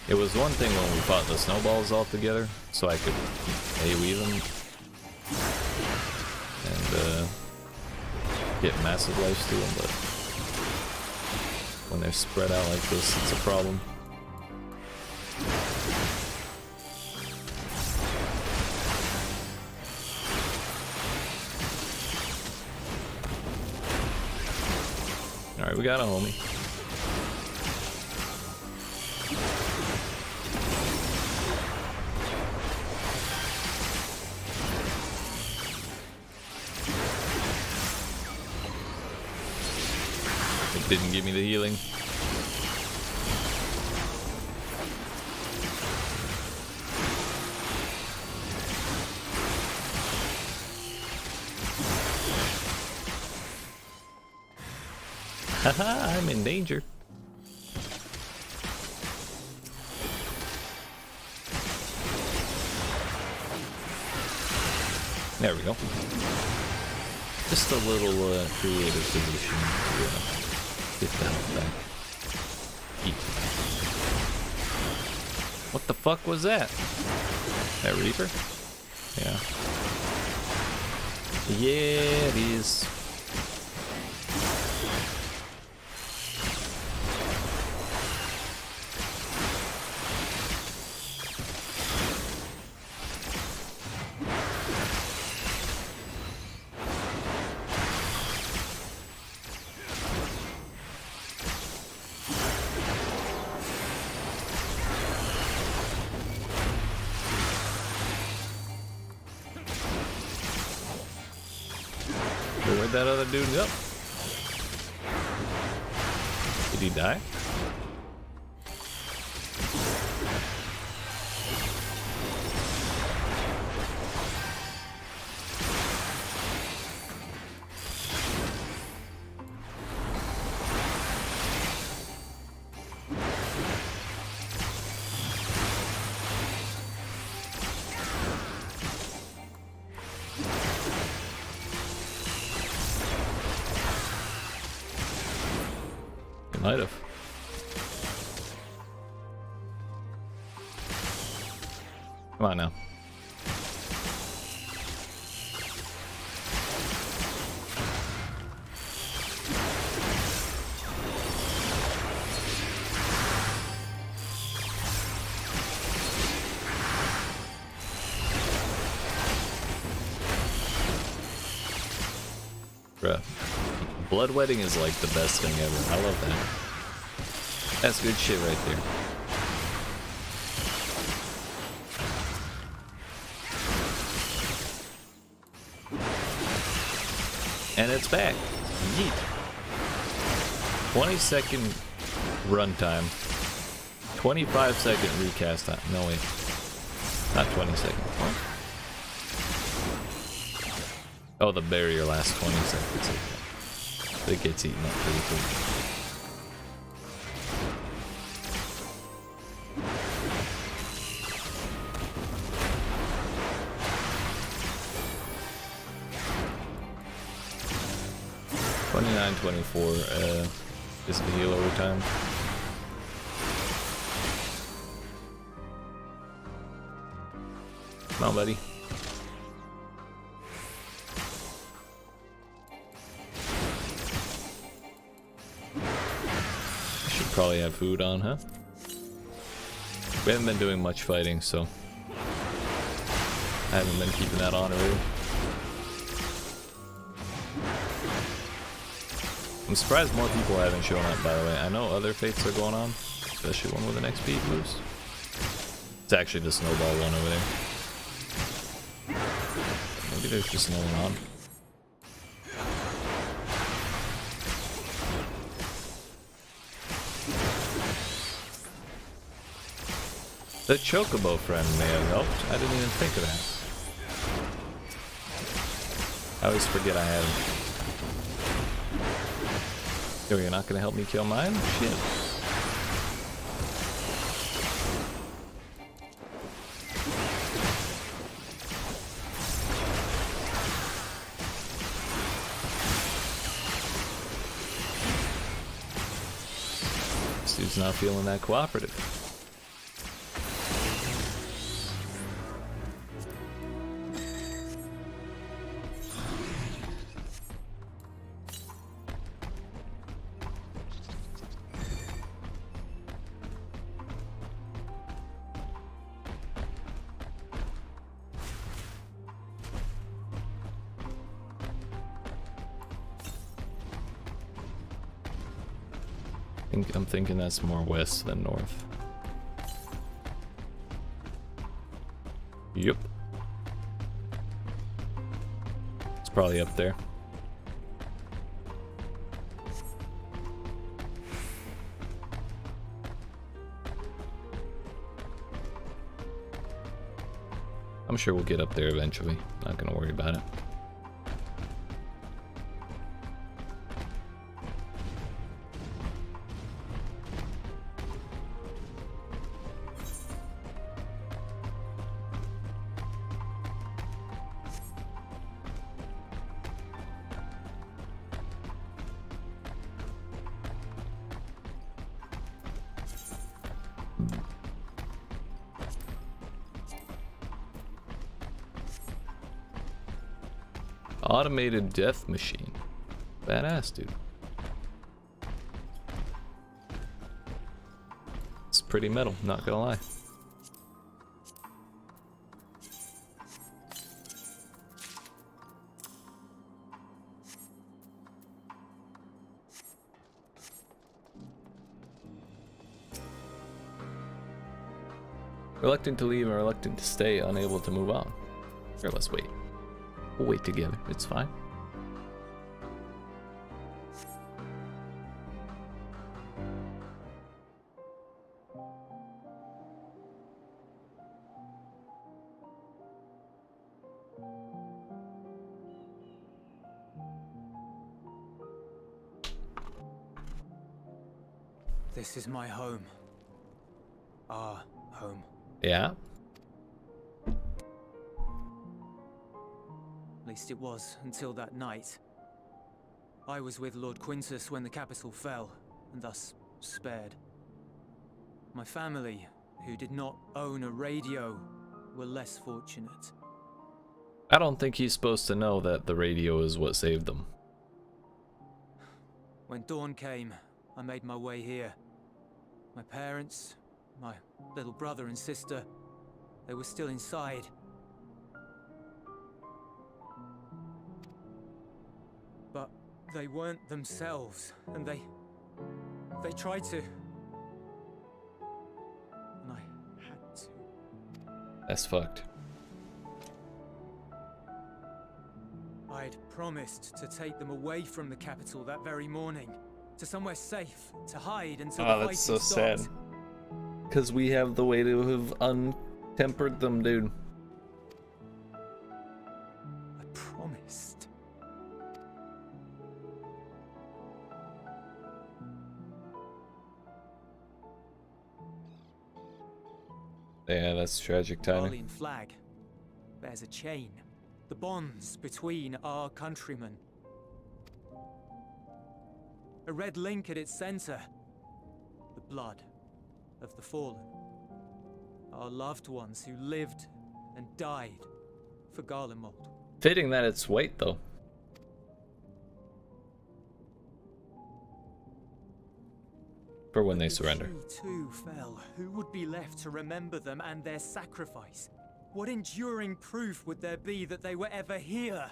It was one thing when we fought the snowballs all together, so I could AoE them and get massive life steal them, but when they're spread out like this, it's a problem. Alright, we got a homie. Didn't give me the healing. Haha, I'm in danger. There we go. Just a little creative solution to get the health back. Eat. What the fuck was that? That Reaper? Yeah. Yeah, it is. Where'd that other dude go? Did he die? Might have. Come on now. Bruh. Bloodwetting is like the best thing ever. I love that. That's good shit right there. And it's back. Yeet. 20-second runtime. 25-second recast time. No, wait. Not 20 seconds. What? Oh, the barrier lasts 20 seconds. It gets eaten up pretty quick. 29-24 is the heal over time. Come on, buddy. Should probably have food on, huh? We haven't been doing much fighting, so I haven't been keeping that on really. I'm surprised more people haven't shown up, by the way. I know other fates are going on, especially one with an XP boost. It's actually the snowball one over there. Maybe there's just no one on. The Chocobo friend may have helped. I didn't even think of that. I always forget I have him. Yo, you're not gonna help me kill mine? Shit. This dude's not feeling that cooperative. I'm thinking that's more west than north. Yep. It's probably up there. I'm sure we'll get up there eventually. Not gonna worry about it. Automated death machine. Badass, dude. It's pretty metal, not gonna lie. Reluctant to leave and reluctant to stay, unable to move on. Here, let's wait. We'll wait together, it's fine. This is my home. Our home. Yeah. At least it was, until that night. I was with Lord Quintus when the capital fell, and thus spared. My family, who did not own a radio, were less fortunate. I don't think he's supposed to know that the radio is what saved them. When dawn came, I made my way here. My parents, my little brother and sister, they were still inside. But they weren't themselves, and they tried to. And I had to. That's fucked. I'd promised to take them away from the capital that very morning, to somewhere safe, to hide until the fighting stopped. That's so sad. Because we have the way to have untempered them, dude. I promised. Yeah, that's tragic timing. The Garlean flag bears a chain. The bonds between our countrymen. a red link at its center. The blood of the fallen. Our loved ones who lived and died for Garlemald. Fitting that it's white, though. For when they surrender. If she too fell, who would be left to remember them and their sacrifice? What enduring proof would there be that they were ever here?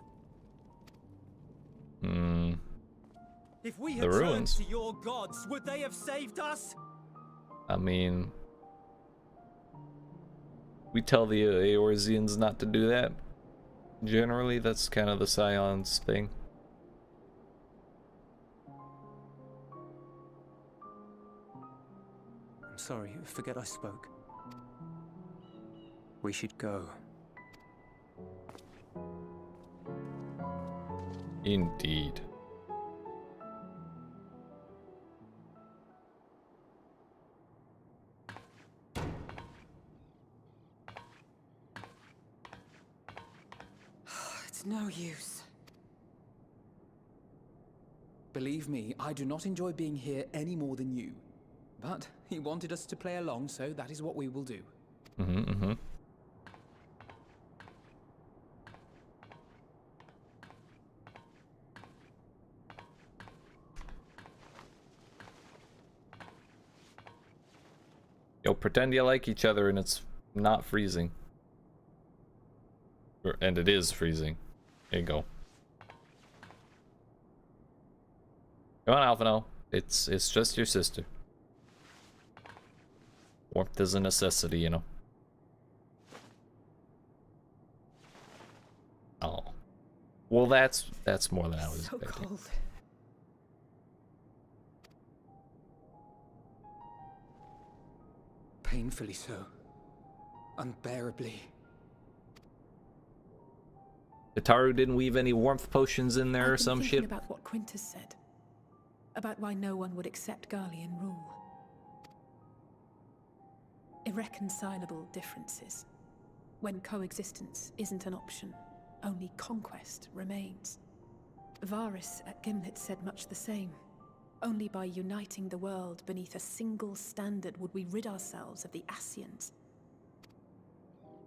If we had turned to your gods, would they have saved us? I mean, we tell the Eorzeans not to do that. Generally, that's kind of the Scions thing. I'm sorry, forget I spoke. We should go. Indeed. It's no use. Believe me, I do not enjoy being here any more than you. But he wanted us to play along, so that is what we will do. Yo, pretend you like each other and it's not freezing. And it is freezing. There you go. Come on, Alphino. It's just your sister. Warmth is a necessity, you know. Oh. Well, that's more than I was So expecting. cold. Painfully so. Unbearably. Itaru didn't weave any warmth potions in there or I've been some thinking shit. about what Quintus said. About why no one would accept Garlean rule. Irreconcilable differences. When coexistence isn't an option, only conquest remains. Varus at Gimlet said much the same. Only by uniting the world beneath a single standard would we rid ourselves of the Ascians.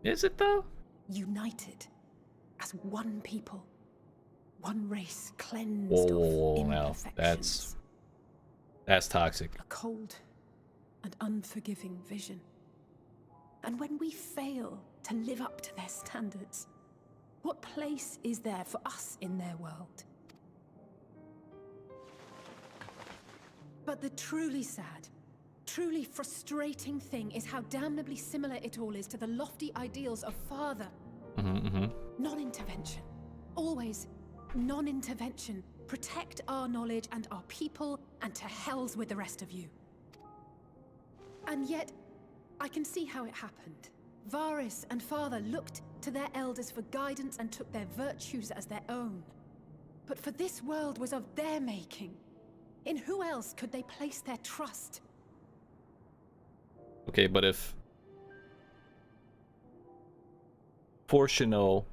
Is it though? United as one people, one race cleansed Whoa, of now imperfections. that's toxic. A cold and unforgiving vision. And when we fail to live up to their standards, what place is there for us in their world? But the truly sad, truly frustrating thing is how damnably similar it all is to the lofty ideals of Father. Non-intervention. Always non-intervention. Protect our knowledge and our people, and to hells with the rest of you. And yet, I can see how it happened. Varus and Father looked to their elders for guidance and took their virtues as their own. But for this world was of their making. In who else could they place their trust? Okay, but if Portiono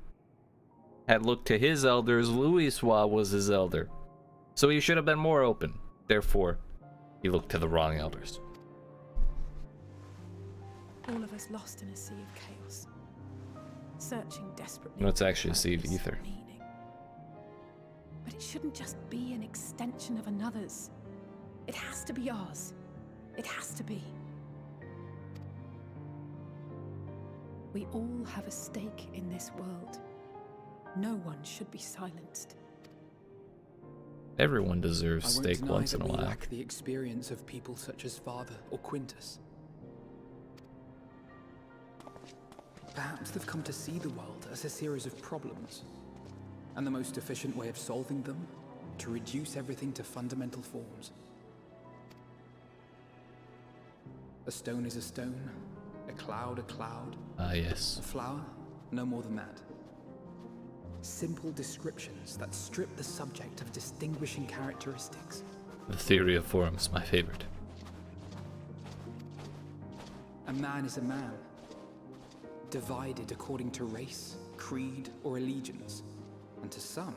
had looked to his elders, Louisoix was his elder. So he should have been more open. Therefore, he looked to the wrong elders. All of us lost in a sea of chaos. Searching desperately. No, it's for actually a sea of purpose ether. and meaning. But it shouldn't just be an extension of another's. It has to be ours. It has to be. We all have a stake in this world. No one should be silenced. Everyone deserves I won't steak deny once in that a we while. lack the experience of people such as Father or Quintus. Perhaps they've come to see the world as a series of problems, and the most efficient way of solving them, to reduce everything to fundamental forms. A stone is a stone, a cloud, Ah, yes. a flower, no more than that. Simple descriptions that strip the subject of distinguishing characteristics. The theory of forms, my favorite. A man is a man, divided according to race, creed, or allegiance, and to some,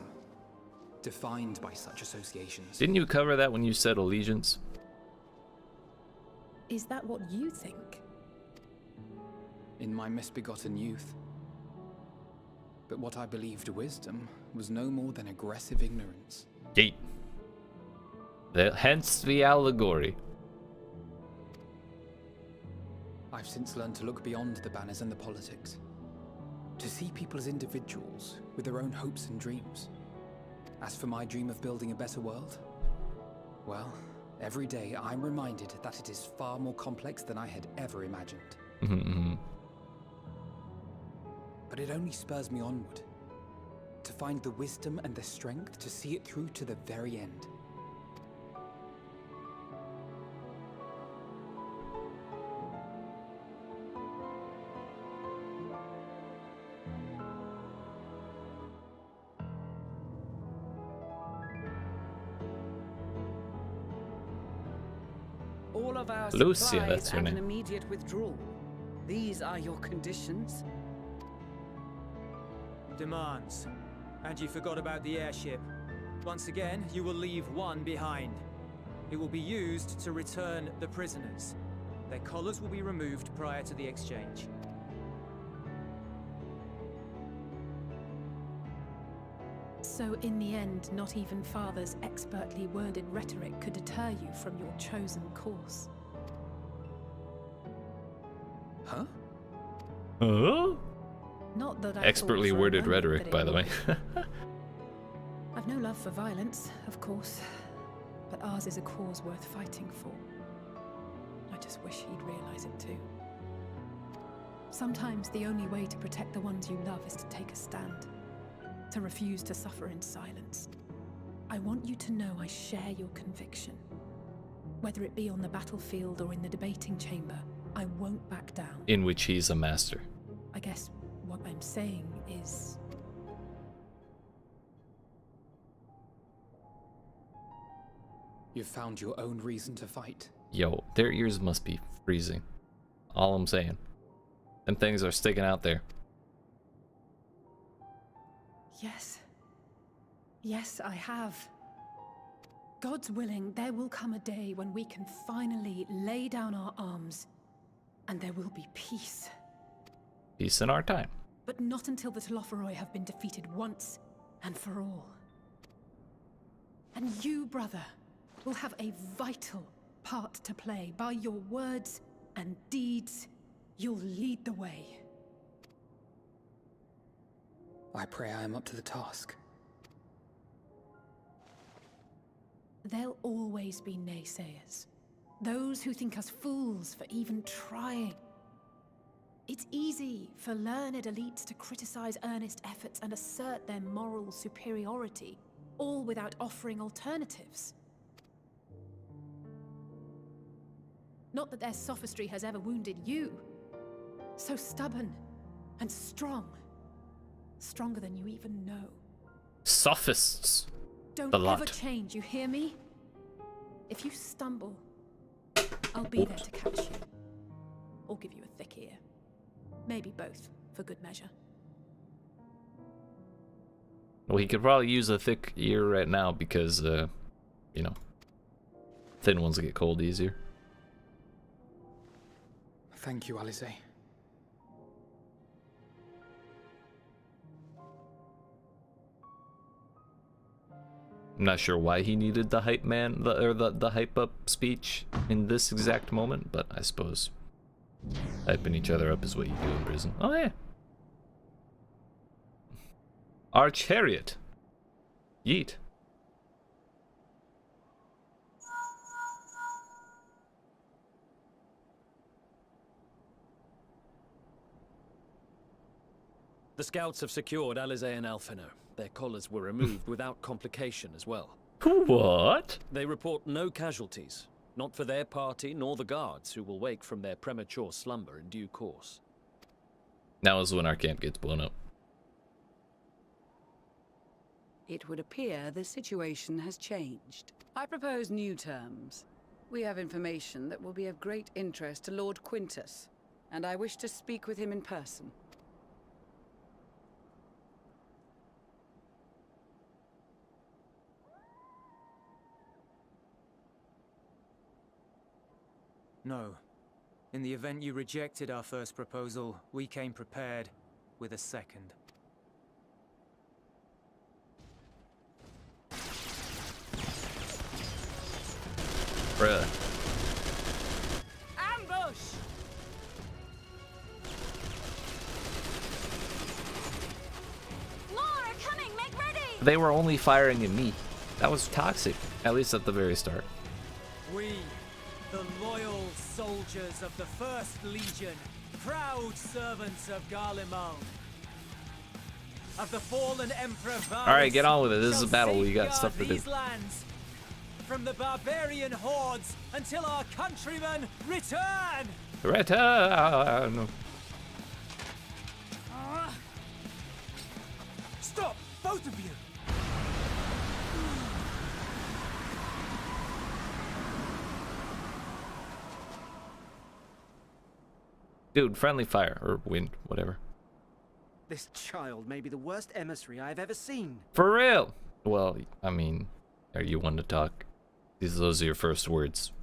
defined by such associations. Didn't you cover that when you said allegiance? Is that what you think? In my misbegotten youth. But what I believed wisdom was no more than aggressive ignorance. Yeet. Hence the allegory. I've since learned to look beyond the banners and the politics. To see people as individuals with their own hopes and dreams. As for my dream of building a better world, well, every day I'm reminded that it is far more complex than I had ever imagined. But it only spurs me onward, to find the wisdom and the strength to see it through to the very end. All of our Lucia, supplies that's her and name. an immediate withdrawal. These are your conditions. Demands. And you forgot about the airship. Once again, you will leave one behind. It will be used to return the prisoners. Their collars will be removed prior to the exchange. So in the end, not even Father's expertly worded rhetoric could deter you from your chosen course. Huh? Huh? Not that I Expertly thought for a worded moment rhetoric, that it by the way. would. I've no love for violence, of course, but ours is a cause worth fighting for. I just wish he'd realize it too. Sometimes the only way to protect the ones you love is to take a stand, to refuse to suffer in silence. I want you to know I share your conviction. Whether it be on the battlefield or in the debating chamber, I won't back down. In which he's a master. I guess what I'm saying is... You've found your own reason to fight. Yo, their ears must be freezing. All I'm saying. Them things are sticking out there. Yes. Yes, I have. God's willing, there will come a day when we can finally lay down our arms, and there will be peace. Peace in our time. But not until the Telophoroi have been defeated once and for all. And you, brother, will have a vital part to play. By your words and deeds, you'll lead the way. I pray I am up to the task. There'll always be naysayers. Those who think us fools for even trying. It's easy for learned elites to criticize earnest efforts and assert their moral superiority, all without offering alternatives. Not that their sophistry has ever wounded you. So stubborn and strong. Stronger than you even know. Sophists. Don't The ever lot. change, you hear me? If you stumble, I'll be there to catch you. Or give you a thick ear. Maybe both, for good measure. Well, he could probably use a thick ear right now because, you know, thin ones get cold easier. Thank you, Alice. I'm not sure why he needed the hype man, the hype up speech in this exact moment, but I suppose hyping each other up is what you do in prison. Oh yeah. Our chariot. Yeet. The scouts have secured Alize and Alfino. Their collars were removed without complication as well. What? They report no casualties, not for their party nor the guards, who will wake from their premature slumber in due course. Now is when our camp gets blown up. It would appear the situation has changed. I propose new terms. We have information that will be of great interest to Lord Quintus, and I wish to speak with him in person. No. In the event you rejected our first proposal, we came prepared with a second. Bruh. Ambush! More are coming! Make ready! They were only firing at me. That was toxic, at least at the very start. We, the loyal soldiers of the First Legion, proud servants of Garlemald, of the fallen Emperor Varus. Alright, get on with it. This is a battle. We got stuff to do. These lands from the barbarian hordes until our countrymen return. Return. Stop, both of you. Dude, friendly fire or wind, whatever. This child may be the worst emissary I've ever seen. For real. Well, I mean, are you one to talk? Those are your first words.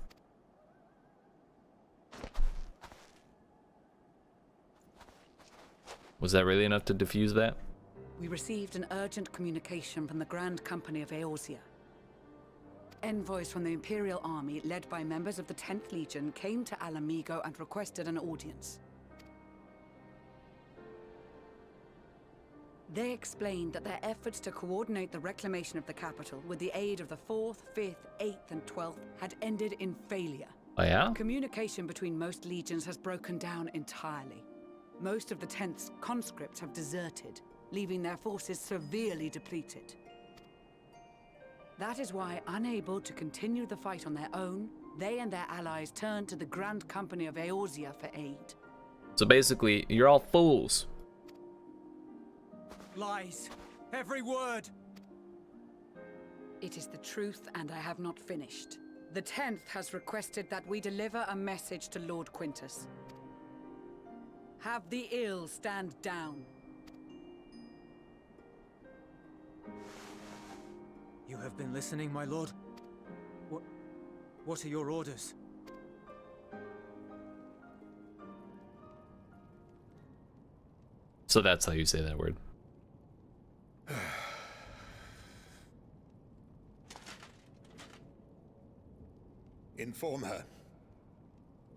Was that really enough to defuse that? We received an urgent communication from the Grand Company of Eorzea. Envoys from the Imperial Army, led by members of the 10th Legion, came to Alamigo and requested an audience. They explained that their efforts to coordinate the reclamation of the capital with the aid of the 4th, 5th, 8th, and 12th had ended in failure. Oh yeah? Communication between most legions has broken down entirely. Most of the 10th's conscripts have deserted, leaving their forces severely depleted. That is why, unable to continue the fight on their own, they and their allies turned to the Grand Company of Eorzea for aid. So basically, you're all fools. Lies. Every word. It is the truth, and I have not finished. The 10th has requested that we deliver a message to Lord Quintus. Have the ill stand down. You have been listening, my lord? What are your orders? So that's how you say that word. Inform her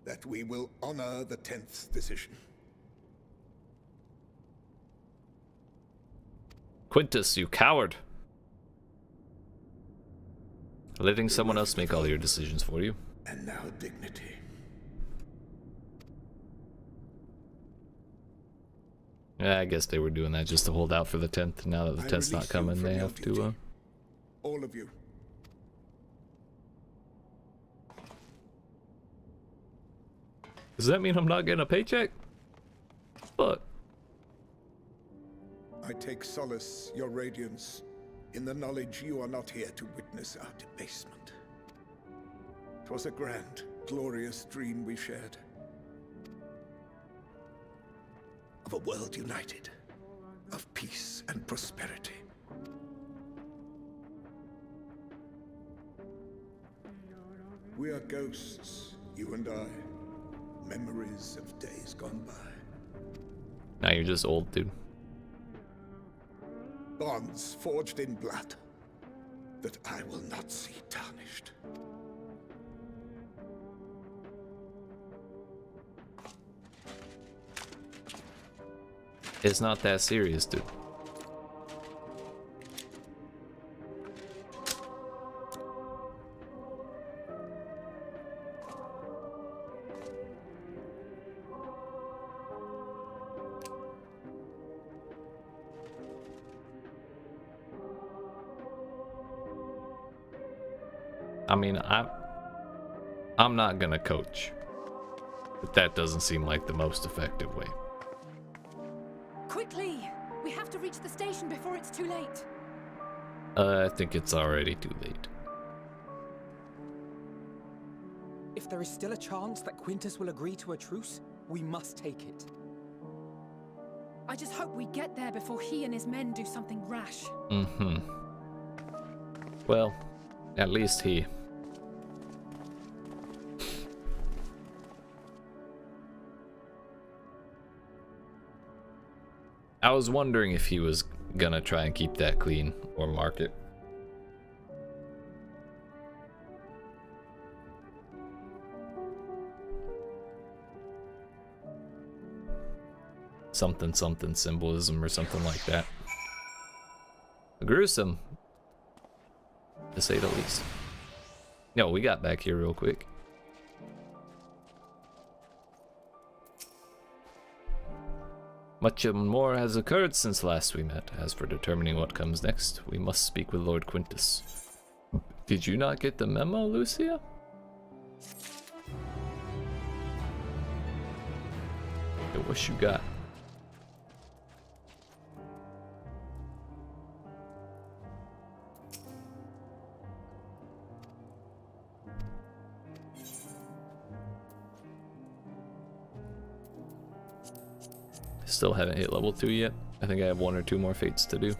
that we will honor the 10th's decision. Quintus, you coward. Letting someone else make all your decisions for you. And now dignity. Yeah, I guess they were doing that just to hold out for the 10th. Now that the 10th's not coming, they have to, all of you. Does that mean I'm not getting a paycheck? Fuck. I take solace, your radiance, in the knowledge you are not here to witness our debasement. 'Twas a grand, glorious dream we shared. Of a world united, of peace and prosperity. We are ghosts, you and I, memories of days gone by. Now you're just old, dude. Bonds forged in blood that I will not see tarnished. It's not that serious, dude. I mean, I'm not gonna coach, but that doesn't seem like the most effective way. Quickly! We have to reach the station before it's too late. I think it's already too late. If there is still a chance that Quintus will agree to a truce, we must take it. I just hope we get there before he and his men do something rash. Mm-hmm. Well, at least he. I was wondering if he was gonna try and keep that clean or mark it. Something something symbolism or something like that. Gruesome, to say the least. No, we got back here real quick. Much more has occurred since last we met. As for determining what comes next, we must speak with Lord Quintus. Did you not get the memo, Lucia? Hey, what you got? Still haven't hit level 2 yet. I think I have 1 or 2 more fates to do.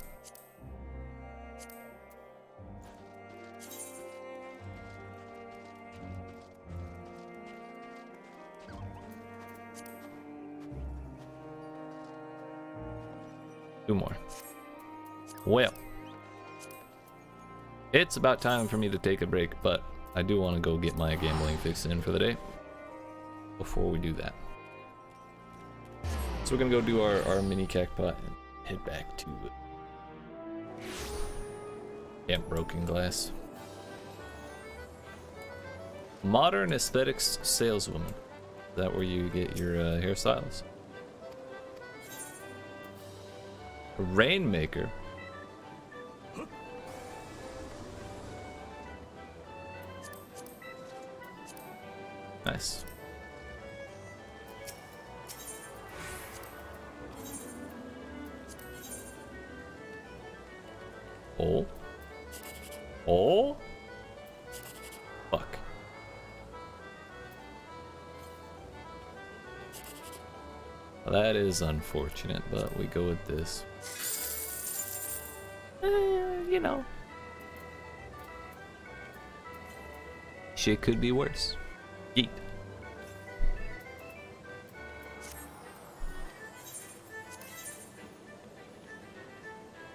Two more. Well, it's about time for me to take a break, but I do want to go get my gambling fix in for the day before we do that. So we're gonna go do our mini cacpot and head back to Camp Broken Glass. Modern aesthetics saleswoman. Is that where you get your hairstyles? A rainmaker. Nice. Oh. Oh. Fuck. Well, that is unfortunate, but we go with this. You know. Shit could be worse. Yeet.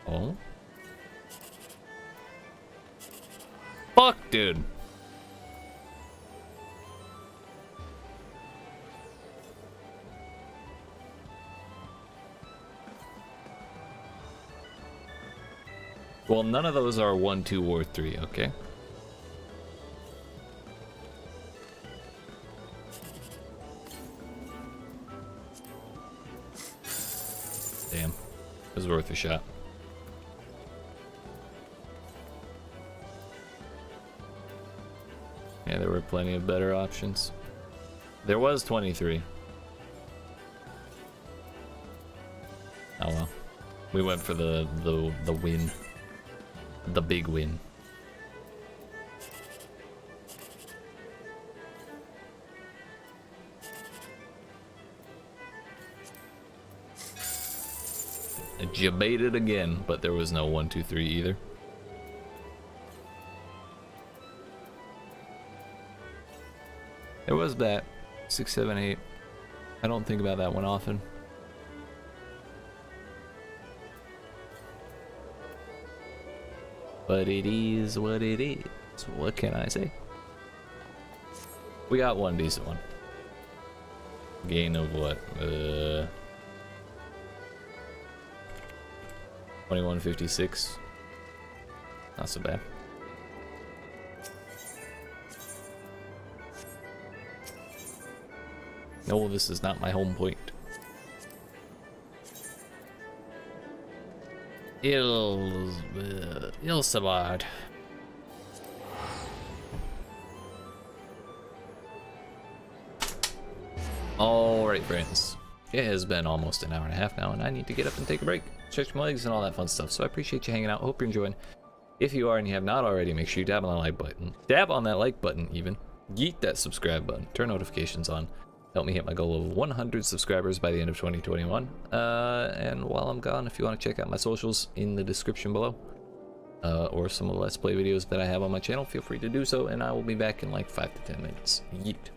Oh. Fuck, dude. Well, none of those are 1, 2, or 3, okay? Damn. It was worth a shot. Yeah, there were plenty of better options. There was 23. Oh well. We went for the win. The big win. You baited again, but there was no 1, 2, 3 either. There was that 6, 7, 8. I don't think about that one often. But it is what it is. What can I say? We got one decent one. Gain of what? 2156. Not so bad. No, this is not my home point. Ilsabard. Alright, friends. It has been almost an hour and a half now, and I need to get up and take a break, stretch my legs, and all that fun stuff. So I appreciate you hanging out. Hope you're enjoying. If you are and you have not already, make sure you dab on that like button. Dab on that like button, even. Yeet that subscribe button. Turn notifications on. Help me hit my goal of 100 subscribers by the end of 2021. And while I'm gone, if you want to check out my socials in the description below, or some of the Let's Play videos that I have on my channel, feel free to do so, and I will be back in like 5 to 10 minutes. Yeet.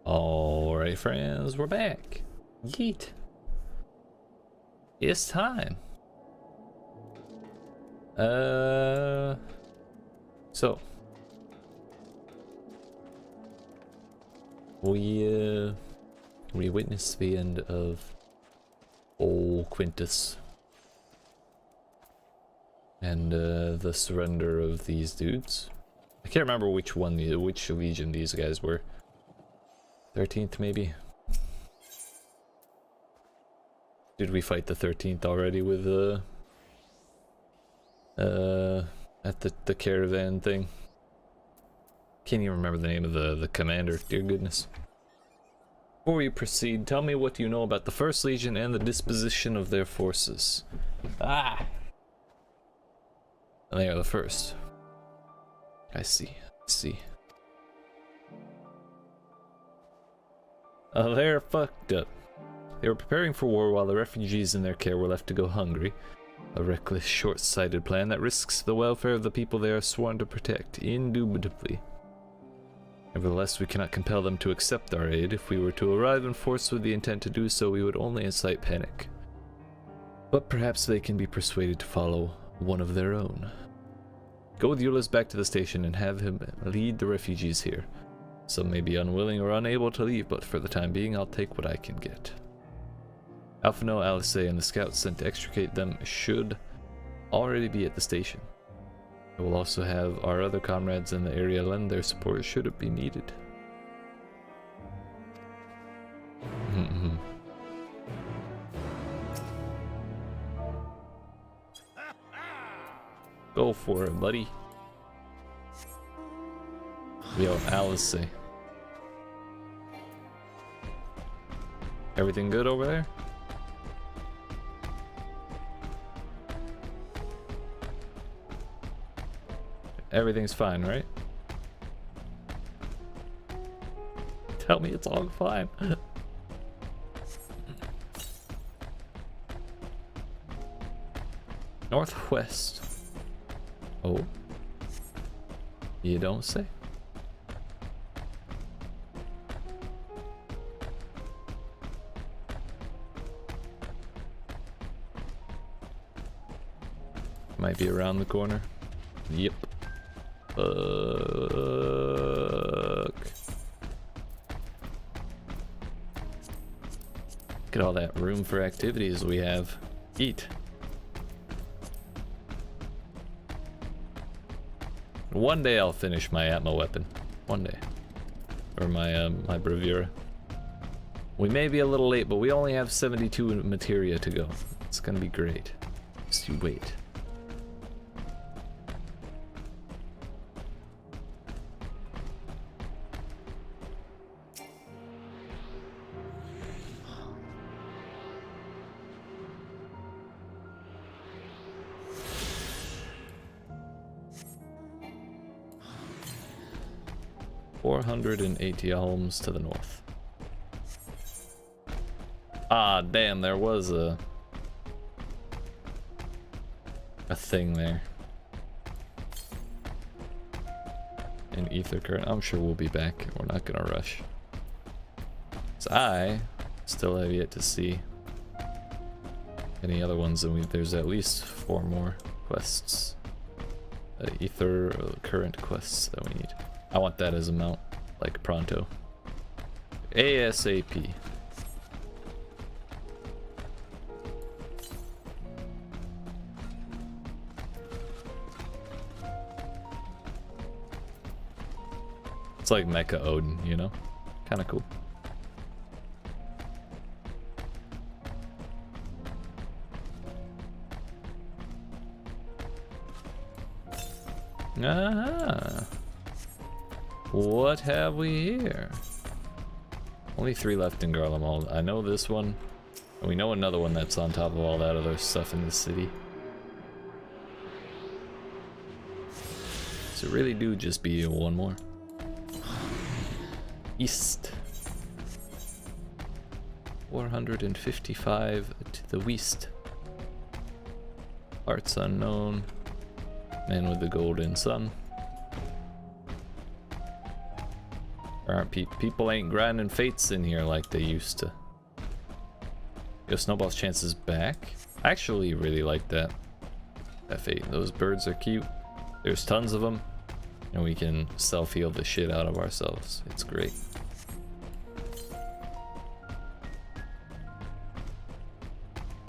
Alright, friends, we're back. Yeet. It's time. So we witnessed the end of old Quintus and the surrender of these dudes. I can't remember which legion these guys were. 13th maybe? Did we fight the 13th already with at the caravan thing? Can't even remember the name of the commander, dear goodness. Before we proceed, tell me what you know about the First Legion and the disposition of their forces. Ah! And they are the first. I see. They're fucked up. They were preparing for war while the refugees in their care were left to go hungry. A reckless, short-sighted plan that risks the welfare of the people they are sworn to protect, indubitably. Nevertheless, we cannot compel them to accept our aid. If we were to arrive in force with the intent to do so, we would only incite panic. But perhaps they can be persuaded to follow one of their own. Go with Euless back to the station and have him lead the refugees here. Some may be unwilling or unable to leave, but for the time being, I'll take what I can get. Alphino, Alice, and the scouts sent to extricate them should already be at the station. I will also have our other comrades in the area lend their support should it be needed. Go for it, buddy. Yo, Alice. Everything good over there? Everything's fine, right? Tell me it's all fine. Northwest. Oh. You don't say. Might be around the corner. Yep. Fuck. Look at all that room for activities we have. Eat. One day I'll finish my Atma weapon. One day. Or my my Bravura. We may be a little late, but we only have 72 materia to go. It's gonna be great. Just you wait. 480 homes to the north. Ah, damn, there was a thing there. An ether current. I'm sure we'll be back. We're not gonna rush. So I still have yet to see any other ones, and there's at least 4 more quests. Ether current quests that we need. I want that as a mount, like pronto. ASAP. It's like Mecha Odin, you know? Kind of cool. Ah, what have we here? Only 3 left in Garlemald. I know this one, and we know another one that's on top of all that other stuff in the city. So really do just be one more. East. 455 to the west. Parts unknown. Man with the golden sun. Aren't people ain't grinding fates in here like they used to. Yo, Snowball's chances back. I actually really like that fate. Those birds are cute. There's tons of them, and we can self-heal the shit out of ourselves. It's great.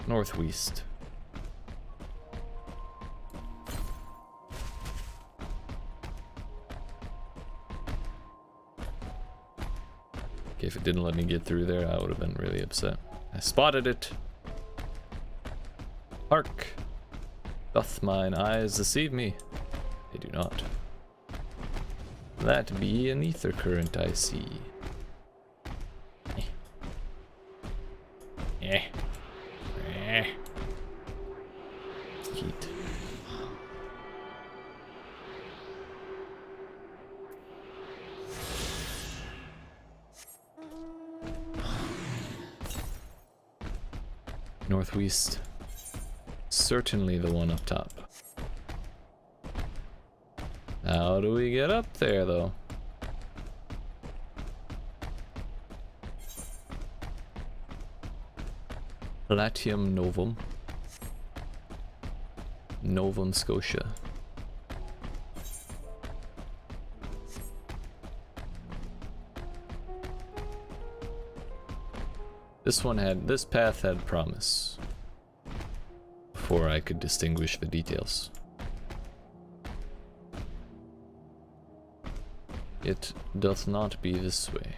Northwest. Okay, if it didn't let me get through there, I would have been really upset. I spotted it. Hark! Doth mine eyes deceive me? They do not. That be an ether current I see. Heat. Northwest. Certainly the one up top. How do we get up there, though? Latium Novum. Novum Scotia. This path had promise. Before I could distinguish the details. It doth not be this way.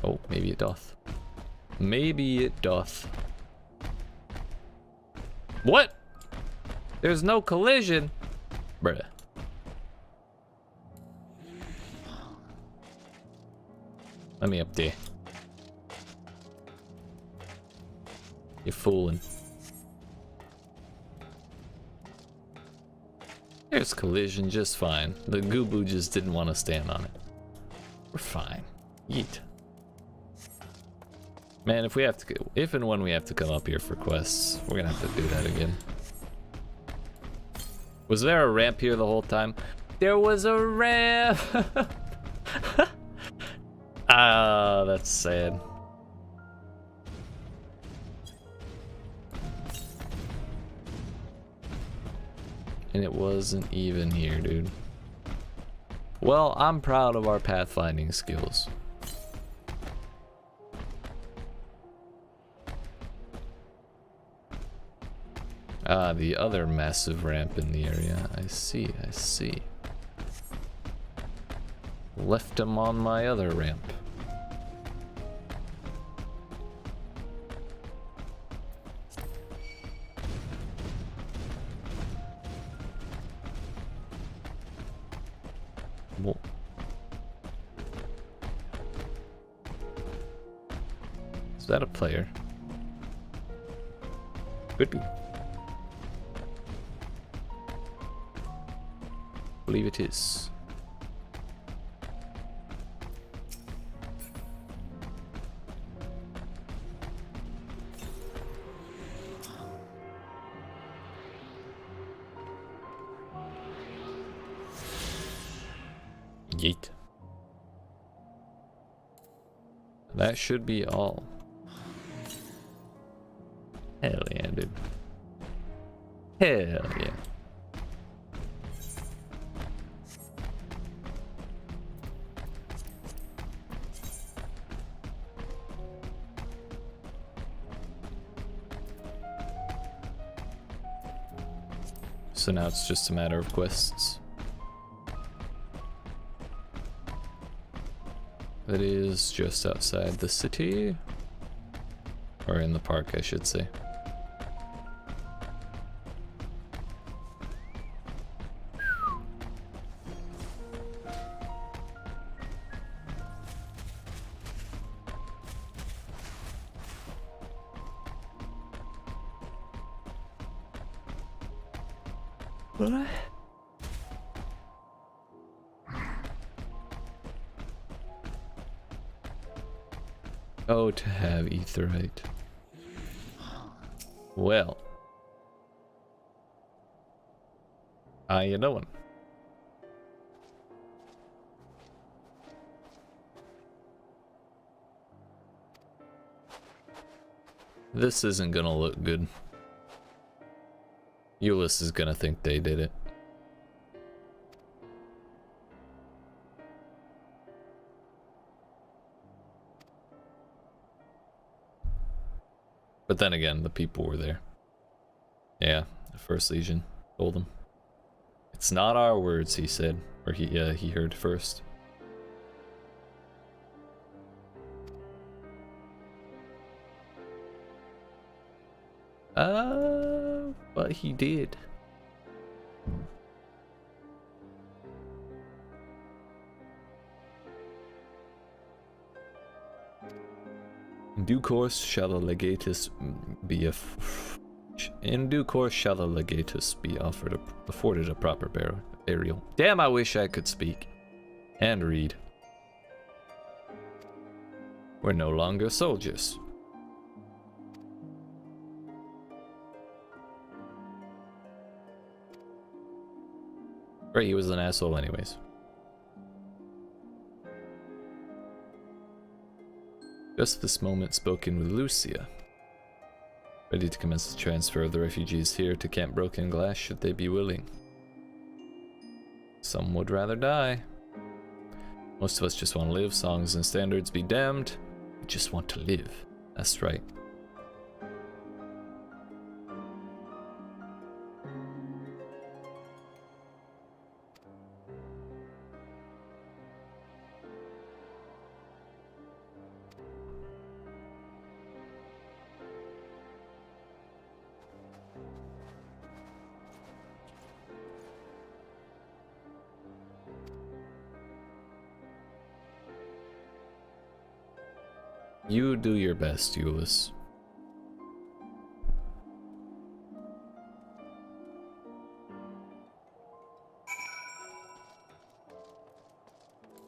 Oh, maybe it doth. Maybe it doth. What? There's no collision? Bruh. Let me up there. You're fooling. There's collision just fine. The Goobu just didn't want to stand on it. We're fine. Yeet. Man, if and when we have to come up here for quests, we're gonna have to do that again. Was there a ramp here the whole time? There was a ramp! Ah, that's sad. And it wasn't even here, dude. Well, I'm proud of our pathfinding skills. Ah, the other massive ramp in the area. I see, I see. Left him on my other ramp. Whoa. Is that a player? Could be. believe it is. Yeet. That should be all. Hell yeah, dude. Hell yeah. So now it's just a matter of quests. That is just outside the city. Or in the park, I should say. What? Oh, to have Aetheryte. Well. How you doing? This isn't gonna look good. Euless is gonna think they did it. But then again, the people were there. Yeah, the First Legion told him. It's not our words, he said. Or he heard first. But he did. In due course shall the legatus be afforded a proper burial. Damn, I wish I could speak and read. We're no longer soldiers. Right, he was an asshole anyways. Just this moment spoken with Lucia. Ready to commence the transfer of the refugees here to Camp Broken Glass should they be willing. Some would rather die. Most of us just want to live, songs and standards be damned. We just want to live. That's right. You do your best, Euless.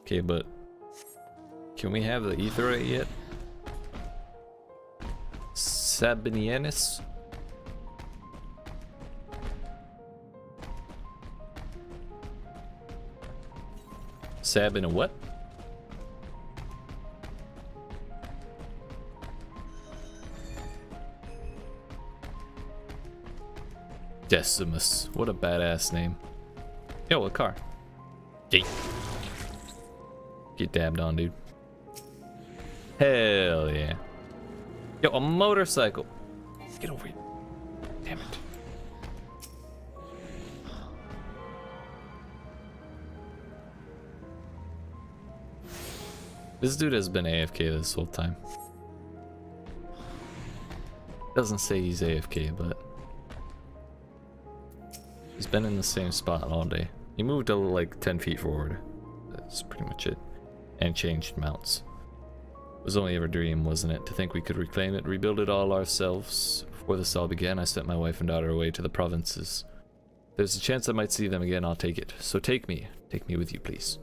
Okay, but can we have the Aetheryte yet? Sabinianus? Sabin a what? Decimus. What a badass name. Yo, a car. Yeet. Get dabbed on, dude. Hell yeah. Yo, a motorcycle. Get over here. Damn it. This dude has been AFK this whole time. Doesn't say he's AFK, but he's been in the same spot all day. He moved like 10 feet forward. That's pretty much it. And changed mounts. It was only ever a dream, wasn't it? To think we could reclaim it, rebuild it all ourselves. Before this all began, I sent my wife and daughter away to the provinces. There's a chance I might see them again, I'll take it. So take me with you, please.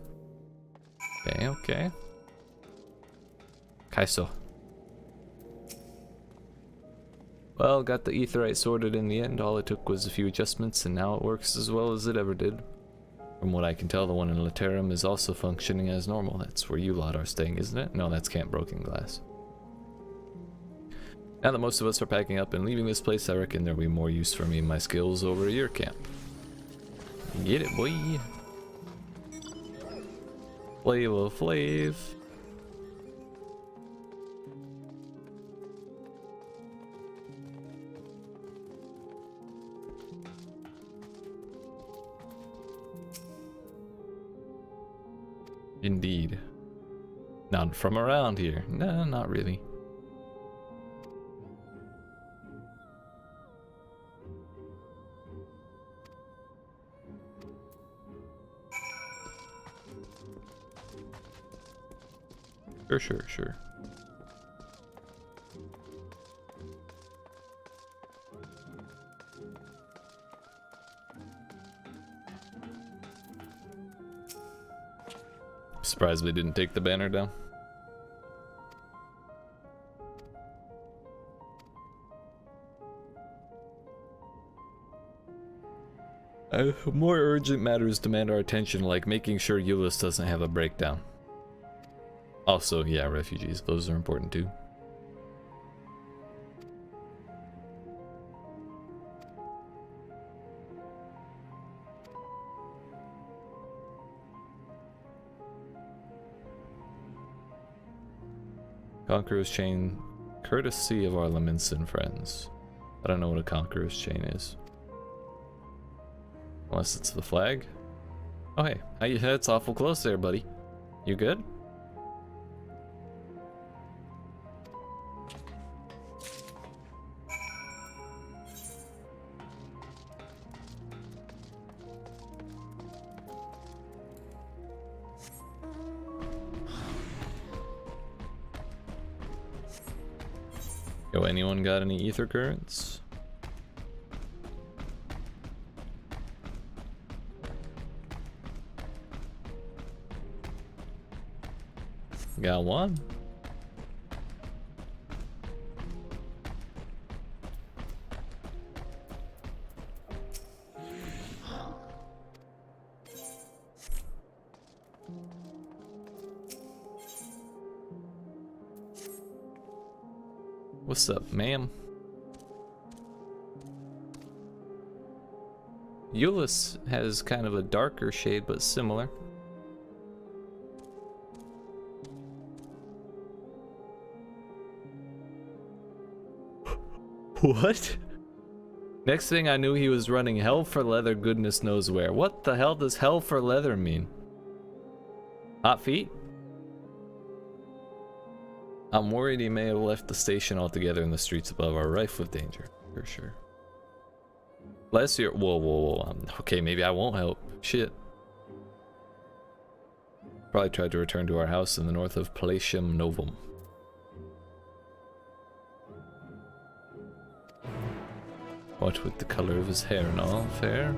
Okay, okay. Kaiso. Well, got the aetheryte sorted in the end. All it took was a few adjustments, and now it works as well as it ever did. From what I can tell, the one in Laterum is also functioning as normal. That's where you lot are staying, isn't it? No, that's Camp Broken Glass. Now that most of us are packing up and leaving this place, I reckon there'll be more use for me and my skills over at your camp. Get it, boy. Flavor Flav. Indeed. Not from around here. No, not really. Sure. Surprised they didn't take the banner down. More urgent matters demand our attention, like making sure Euless doesn't have a breakdown. Also, yeah, refugees, those are important too. Conqueror's Chain, courtesy of our Leminson friends. I don't know what a Conqueror's Chain is. Unless it's the flag. Oh hey, it's awful close there, buddy. You good? Yo, anyone got any ether currents? Got one. What's up, ma'am? Euless has kind of a darker shade, but similar. What? Next thing I knew, he was running hell for leather goodness knows where. What the hell does hell for leather mean? Hot feet? I'm worried he may have left the station altogether, and the streets above are rife with danger, for sure. Last year, whoa. Okay, maybe I won't help. Shit. Probably tried to return to our house in the north of Palatium Novum. What with the color of his hair and all, fair?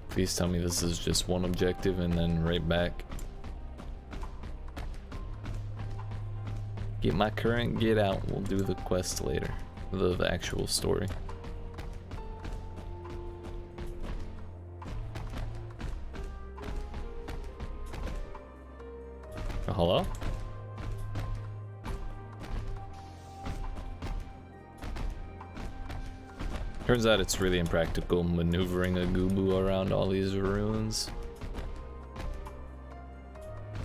Please tell me this is just one objective and then right back. Get my current, get out. We'll do the quest later. The actual story. Oh, hello? Turns out it's really impractical maneuvering a Goobu around all these ruins.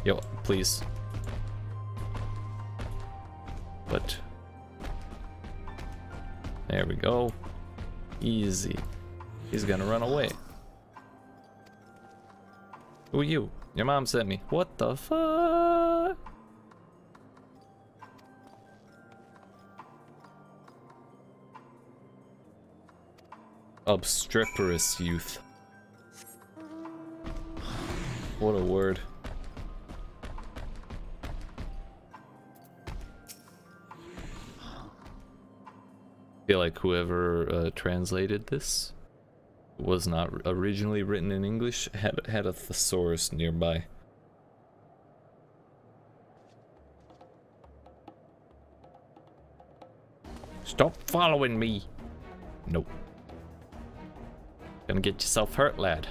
Yo, please. But there we go. Easy. He's gonna run away. Who are you? Your mom sent me. What the fuck? Obstreperous youth. What a word. I feel like whoever translated this was not originally written in English, had a thesaurus nearby. Stop following me. Nope. Gonna get yourself hurt, lad.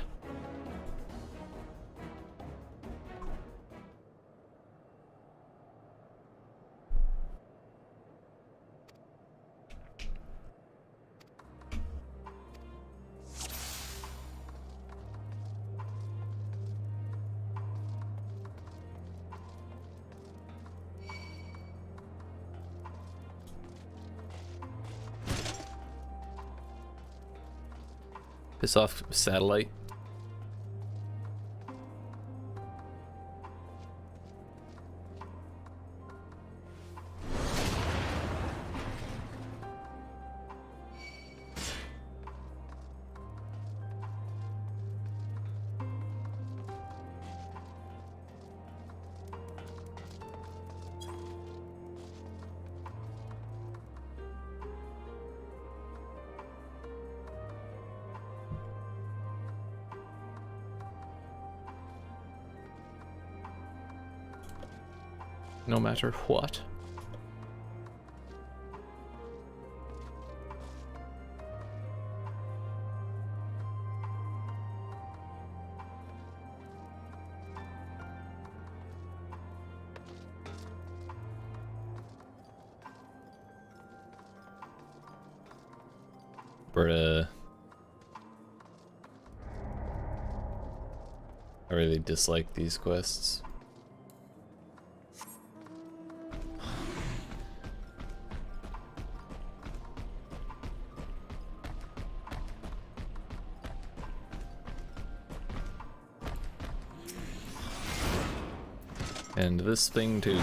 Piss off, satellite. No matter what. Bruh. I really dislike these quests. And this thing too.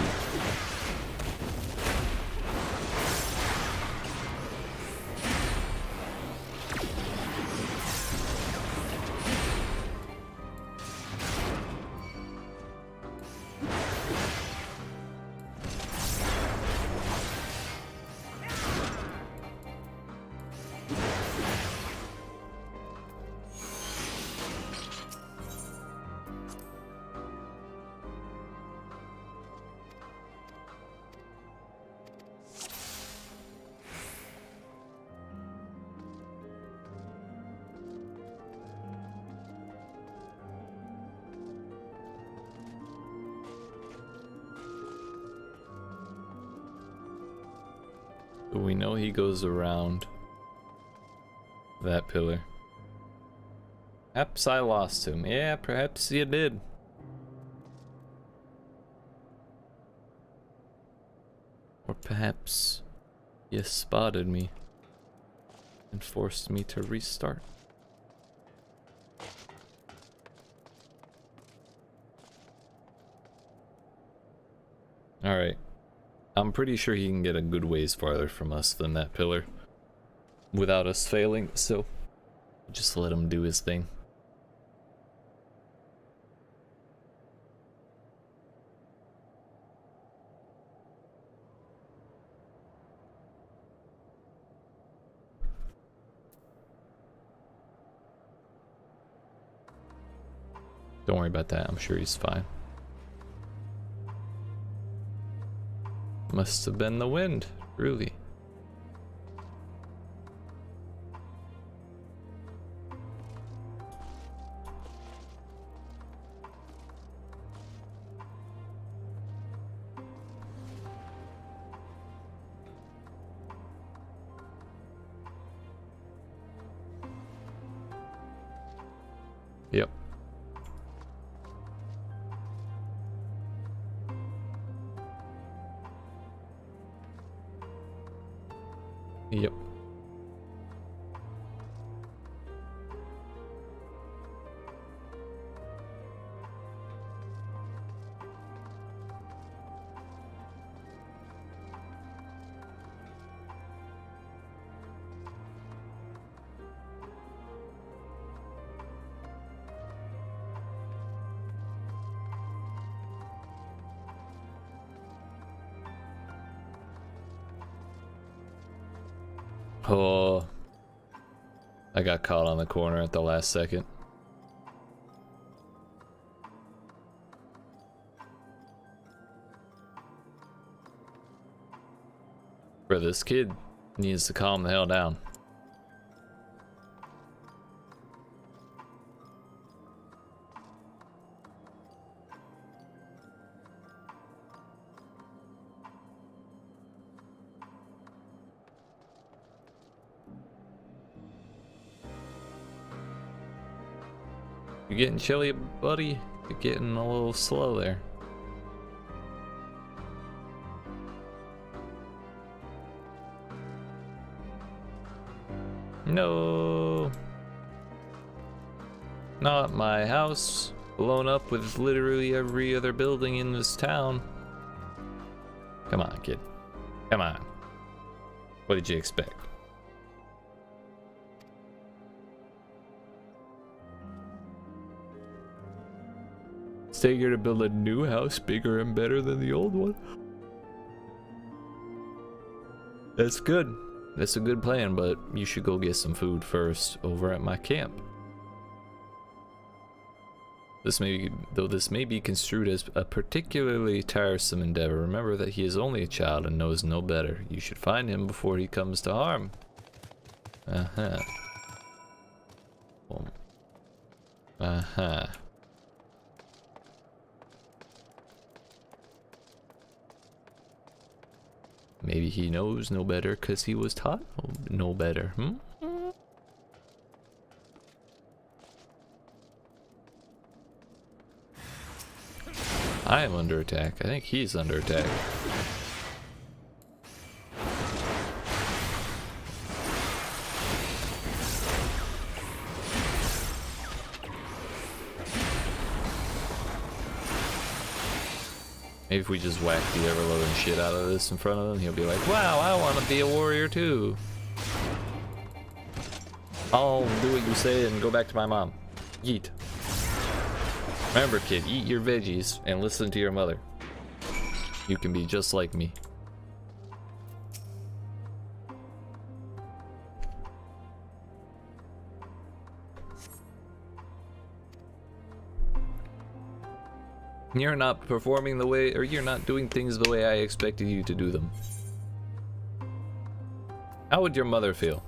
We know he goes around that pillar. Perhaps I lost him. Yeah, perhaps you did. Or perhaps you spotted me and forced me to restart. Alright. I'm pretty sure he can get a good ways farther from us than that pillar without us failing, so just let him do his thing. Don't worry about that, I'm sure he's fine. Must have been the wind, really. Yep. Yep. Oh, I got caught on the corner at the last second. Bro, this kid needs to calm the hell down. You're getting chilly, buddy. You're getting a little slow there. No. Not my house. Blown up with literally every other building in this town. Come on, kid. Come on. What did you expect? Stay here to build a new house bigger and better than the old one. That's good. That's a good plan, but you should go get some food first over at my camp. This may be construed as a particularly tiresome endeavor. Remember that he is only a child and knows no better. You should find him before he comes to harm. Uh-huh. Uh-huh. Maybe he knows no better because he was taught no better, hmm? I am under attack. I think he's under attack. Maybe if we just whack the ever-loading shit out of this in front of him, he'll be like, wow, I want to be a warrior too. I'll do what you say and go back to my mom. Yeet. Remember, kid, eat your veggies and listen to your mother. You can be just like me. You're not performing the way, or you're not doing things the way I expected you to do them. How would your mother feel?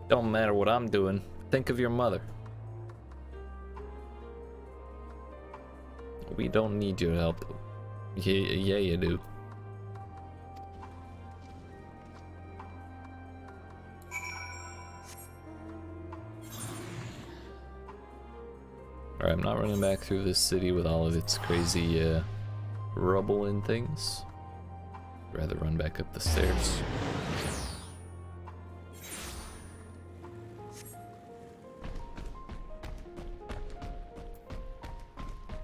Don't matter what I'm doing. Think of your mother. We don't need your help. Yeah, you do. Alright, I'm not running back through this city with all of its crazy rubble and things. I'd rather run back up the stairs.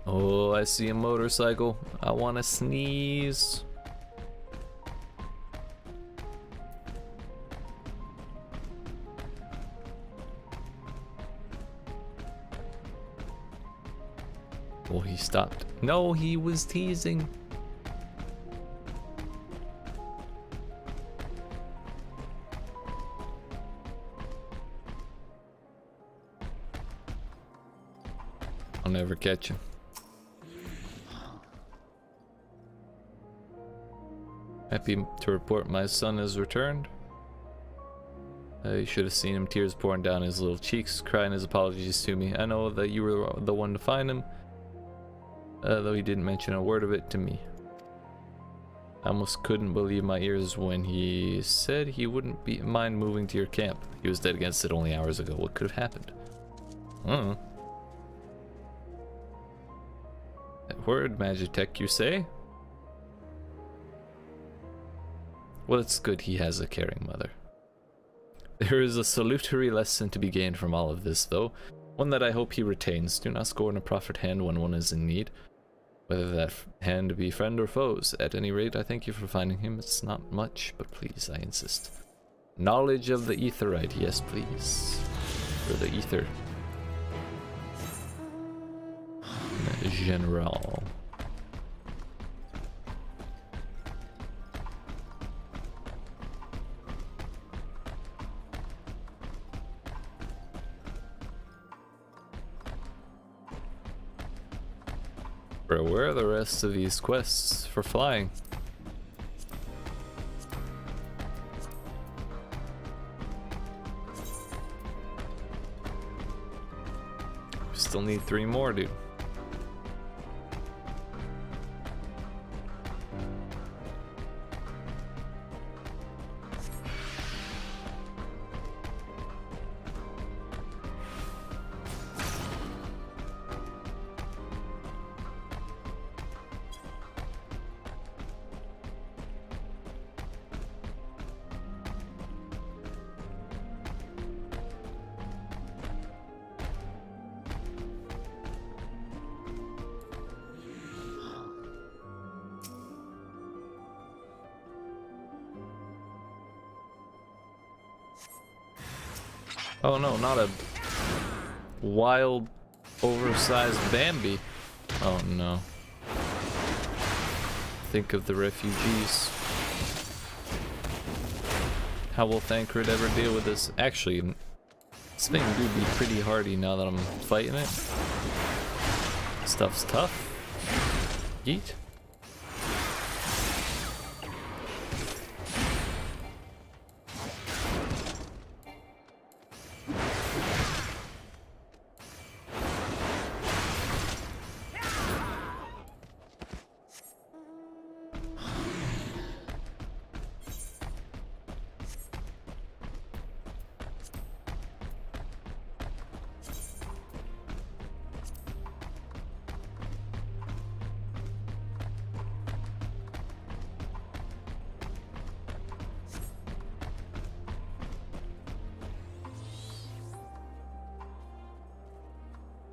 Oh, I see a motorcycle. I want to sneeze. Oh, he stopped. No, he was teasing. I'll never catch him. Happy to report my son has returned. You should have seen him, tears pouring down his little cheeks, crying his apologies to me. I know that you were the one to find him, though he didn't mention a word of it to me. I almost couldn't believe my ears when he said he wouldn't mind moving to your camp. He was dead against it only hours ago. What could have happened? That word, Magitech, you say? Well, it's good he has a caring mother. There is a salutary lesson to be gained from all of this, though. One that I hope he retains. Do not scorn a proffered hand when one is in need. Whether that hand be friend or foes. At any rate, I thank you for finding him. It's not much, but please, I insist. Knowledge of the Aetherite. Yes, please. For the Ether. General. Bro, where are the rest of these quests for flying? We still need 3 more, dude. Oh no, not a wild, oversized Bambi. Oh no. Think of the refugees. How will Thancred ever deal with this? Actually, this thing do be pretty hardy now that I'm fighting it. Stuff's tough. Yeet.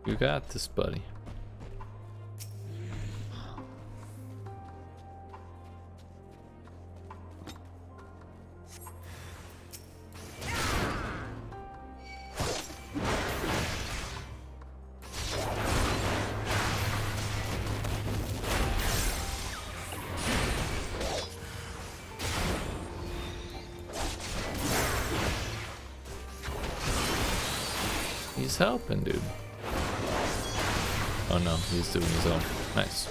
You got this, buddy. He's helping, dude. Oh no, he's doing his own. Nice.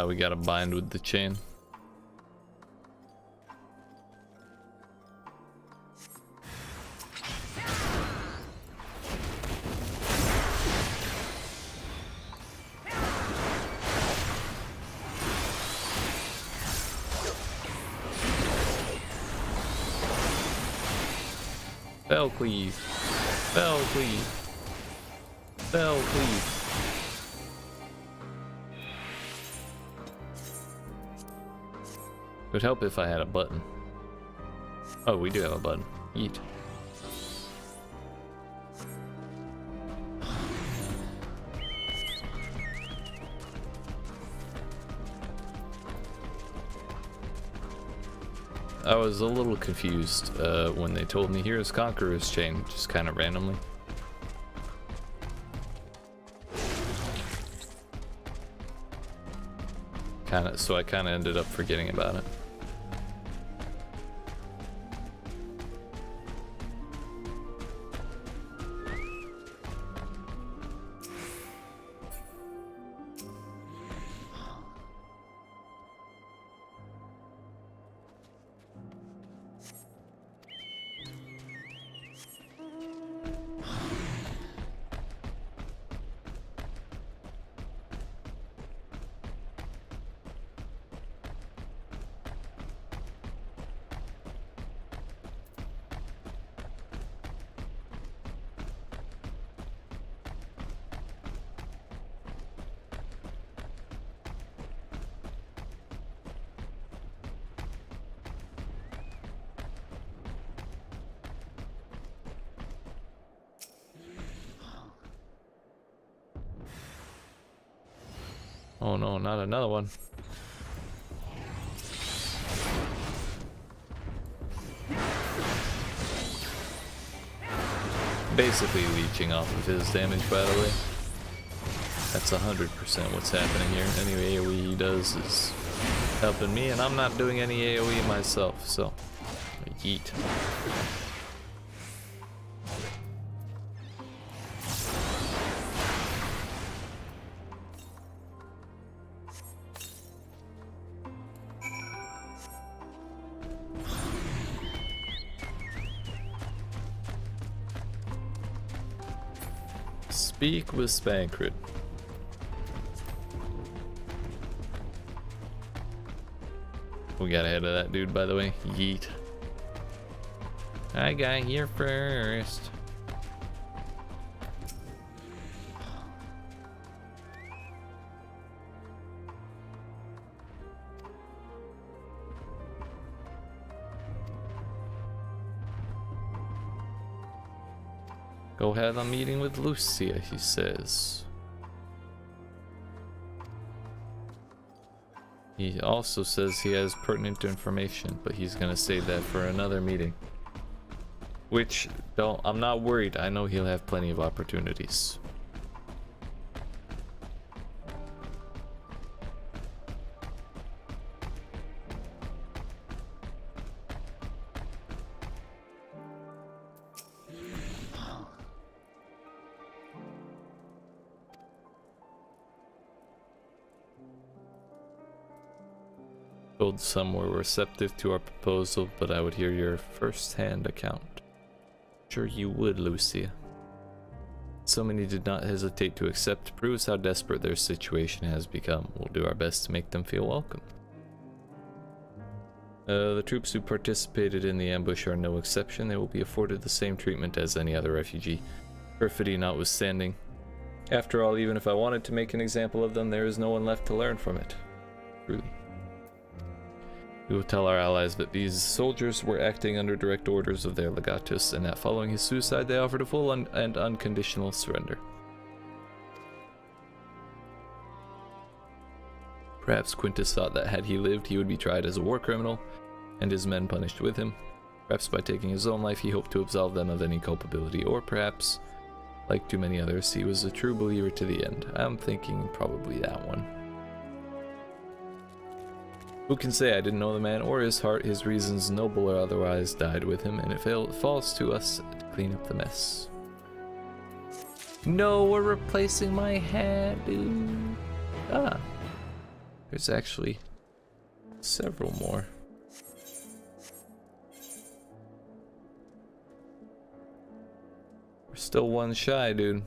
We gotta bind with the chain. Fell cleave. Fell cleave. Fell cleave. It would help if I had a button. Oh, we do have a button. Yeet. I was a little confused when they told me here's Conqueror's Chain, just kind of randomly. So I kind of ended up forgetting about it. Oh no, not another one. basically leeching off of his damage, by the way. That's 100% what's happening here. Any AoE he does is helping me, and I'm not doing any AoE myself, so yeet. Speak with Spankrid. We got ahead of that dude, by the way. Yeet. I got here first. Go have a meeting with Lucia, he says. He also says he has pertinent information, but he's gonna save that for another meeting. Which, I'm not worried. I know he'll have plenty of opportunities. Told some were receptive to our proposal, but I would hear your first-hand account. Sure you would, Lucia. So many did not hesitate to accept. Proves how desperate their situation has become. We'll do our best to make them feel welcome. The troops who participated in the ambush are no exception. They will be afforded the same treatment as any other refugee, perfidy notwithstanding. After all, even if I wanted to make an example of them, there is no one left to learn from it. Truly. We will tell our allies that these soldiers were acting under direct orders of their legatus, and that following his suicide they offered a full and unconditional surrender. Perhaps Quintus thought that had he lived, he would be tried as a war criminal, and his men punished with him. Perhaps by taking his own life he hoped to absolve them of any culpability, or perhaps, like too many others, he was a true believer to the end. I'm thinking probably that one. Who can say? I didn't know the man or his heart. His reasons, noble or otherwise, died with him, and it falls to us to clean up the mess. No, we're replacing my hat, dude. Ah. There's actually several more. We're still one shy, dude.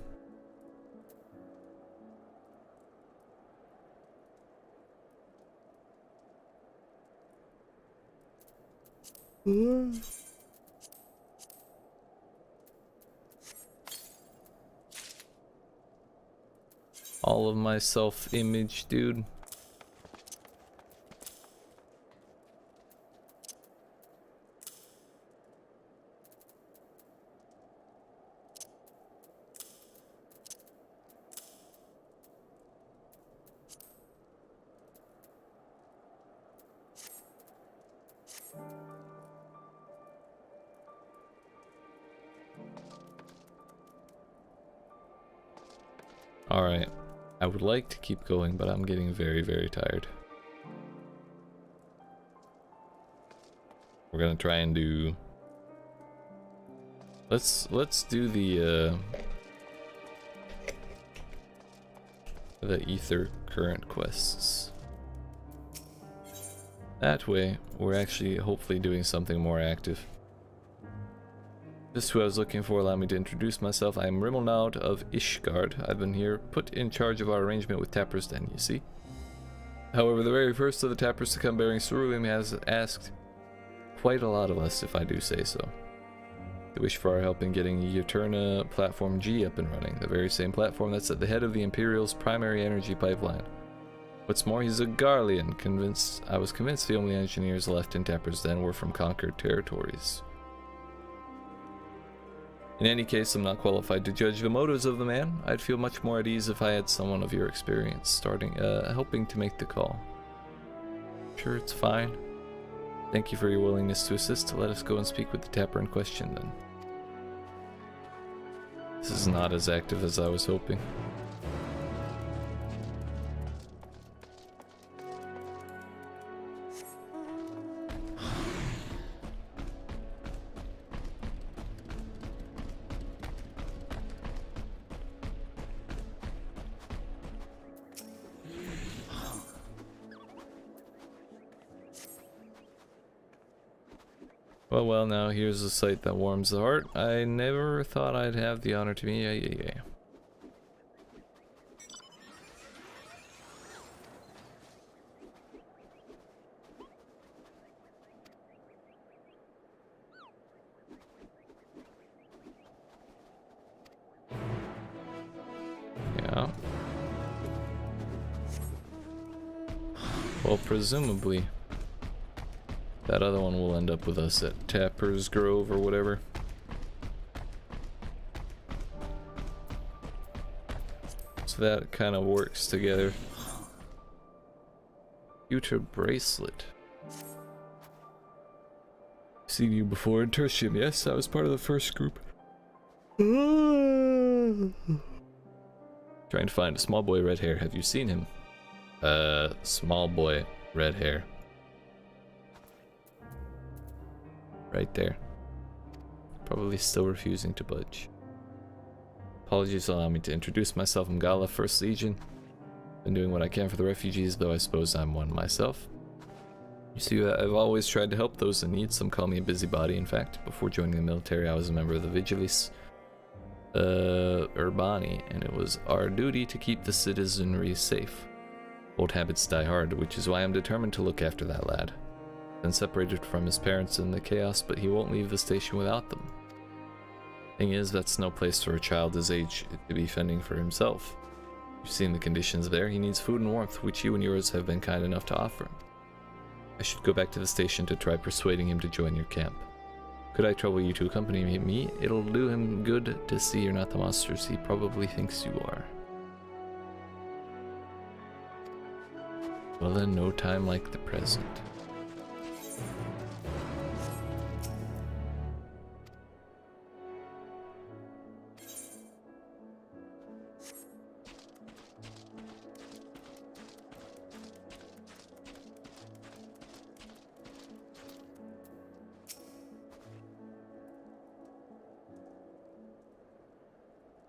All of my self-image, dude. Alright, I would like to keep going, but I'm getting very, very tired. We're gonna try and do... Let's do the ether current quests. That way, we're actually hopefully doing something more active. This is who I was looking for. Allow me to introduce myself. I am Garlemald of Ishgard. I've been here put in charge of our arrangement with Tapper's Den, you see. However, the very first of the Tappers to come bearing ceruleum has asked quite a lot of us, if I do say so. They wish for our help in getting Eterna Platform G up and running, the very same platform that's at the head of the Imperial's primary energy pipeline. What's more, he's a Garlean. I was convinced the only engineers left in Tapper's Den were from conquered territories. In any case, I'm not qualified to judge the motives of the man. I'd feel much more at ease if I had someone of your experience helping to make the call. Sure, it's fine. Thank you for your willingness to assist. Let us go and speak with the Tapper in question, then. This is not as active as I was hoping. Well, now here's a sight that warms the heart. I never thought I'd have the honor to be. Yeah. Yeah. Well, presumably that other one will end up with us at Tapper's Grove or whatever. So that kind of works together. Future bracelet. Seen you before in Tertium, yes? I was part of the first group. Trying to find a small boy red hair. Have you seen him? Small boy red hair. Right there. Probably still refusing to budge. Apologies, allow me to introduce myself. I'm Gala, 1st Legion. Been doing what I can for the refugees, though I suppose I'm one myself. You see, I've always tried to help those in need. Some call me a busybody. In fact, before joining the military, I was a member of the Vigilis Urbani, and it was our duty to keep the citizenry safe. Old habits die hard, which is why I'm determined to look after that lad. Been separated from his parents in the chaos, but he won't leave the station without them. Thing is, that's no place for a child his age to be fending for himself. You've seen the conditions there. He needs food and warmth, which you and yours have been kind enough to offer him. I should go back to the station to try persuading him to join your camp. Could I trouble you to accompany me? It'll do him good to see you're not the monsters he probably thinks you are. Well then, no time like the present.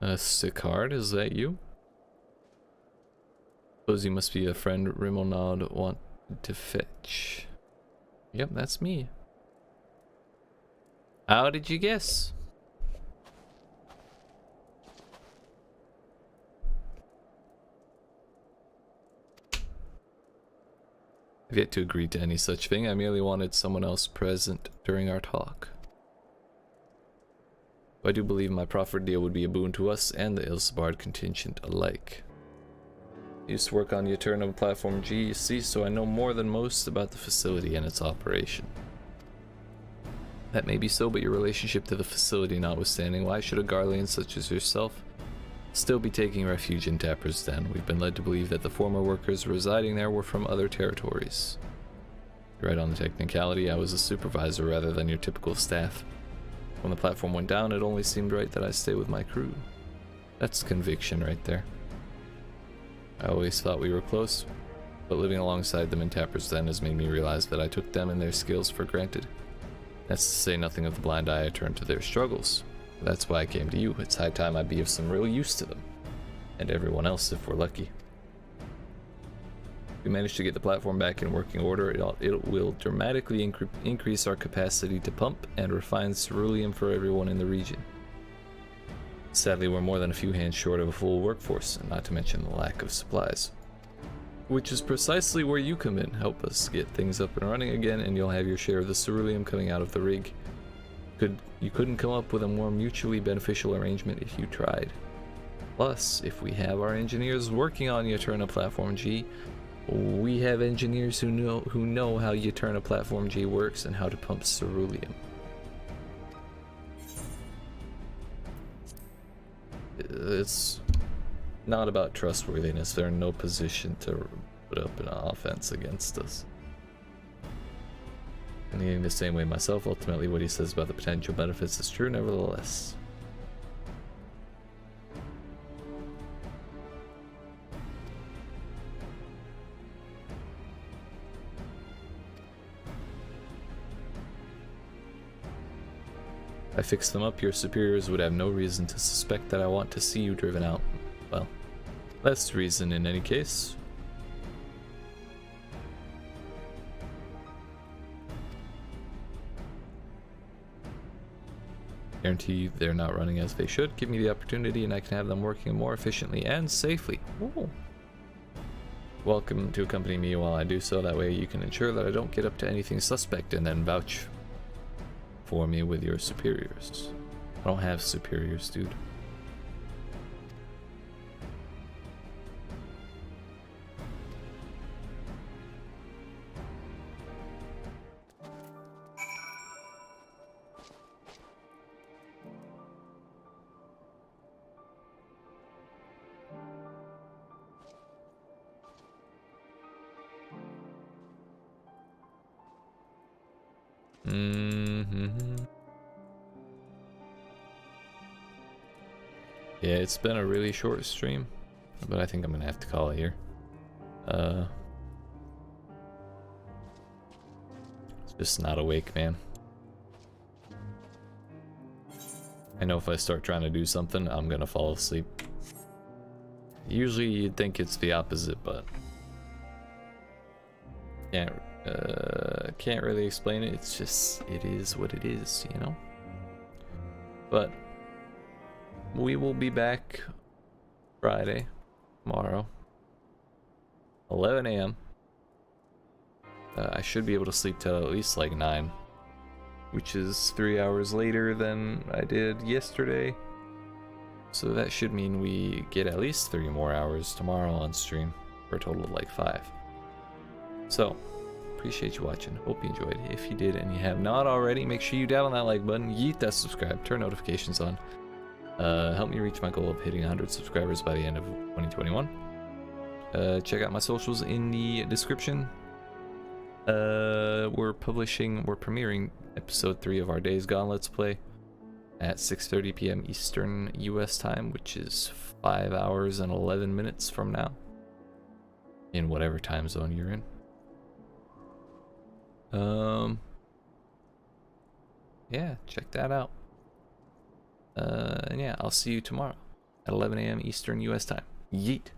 Sicard, is that you? Suppose you must be a friend Rimonald wanted to fetch. Yep, that's me. How did you guess? I've yet to agree to any such thing. I merely wanted someone else present during our talk. I do believe my proffered deal would be a boon to us and the Ilsbard contingent alike. I used to work on the Eternal Platform G, you see, so I know more than most about the facility and its operation. That may be so, but your relationship to the facility notwithstanding, why should a Garlean such as yourself still be taking refuge in Tapper's Den? We've been led to believe that the former workers residing there were from other territories. You're right on the technicality, I was a supervisor rather than your typical staff. When the platform went down, it only seemed right that I stay with my crew. That's conviction right there. I always thought we were close, but living alongside them in Tapper's Den has made me realize that I took them and their skills for granted. That's to say nothing of the blind eye I turned to their struggles. That's why I came to you. It's high time I be of some real use to them. And everyone else if we're lucky. If we manage to get the platform back in working order, it will dramatically increase our capacity to pump and refine ceruleum for everyone in the region. Sadly, we're more than a few hands short of a full workforce, not to mention the lack of supplies. Which is precisely where you come in. Help us get things up and running again, and you'll have your share of the ceruleum coming out of the rig. You couldn't come up with a more mutually beneficial arrangement if you tried. Plus, if we have our engineers working on Eterna Platform G, we have engineers who know how Eterna Platform G works and how to pump ceruleum. It's not about trustworthiness. They're in no position to put up an offense against us. And in the same way myself, ultimately what he says about the potential benefits is true nevertheless. If I fix them up, your superiors would have no reason to suspect that I want to see you driven out. Well, less reason in any case. Guarantee they're not running as they should. Give me the opportunity and I can have them working more efficiently and safely. Ooh. Welcome to accompany me while I do so. That way you can ensure that I don't get up to anything suspect and then vouch for me with your superiors. I don't have superiors, dude. Yeah, it's been a really short stream, but I think I'm gonna have to call it here. It's just not awake, man. I know if I start trying to do something, I'm gonna fall asleep. Usually you'd think it's the opposite, but can't really explain it. It's just, it is what it is, you know? But we will be back Friday, tomorrow, 11 a.m. I should be able to sleep till at least like 9, which is 3 hours later than I did yesterday. So that should mean we get at least 3 more hours tomorrow on stream for a total of like 5. So, appreciate you watching. Hope you enjoyed. If you did and you have not already, make sure you dab on that like button, yeet that subscribe, turn notifications on. Help me reach my goal of hitting 100 subscribers by the end of 2021. Check out my socials in the description. We're premiering episode 3 of our Days Gone Let's Play at 6:30 p.m. Eastern US time, which is 5 hours and 11 minutes from now, in whatever time zone you're in. Yeah, check that out. And yeah, I'll see you tomorrow at 11 a.m. Eastern US time. Yeet.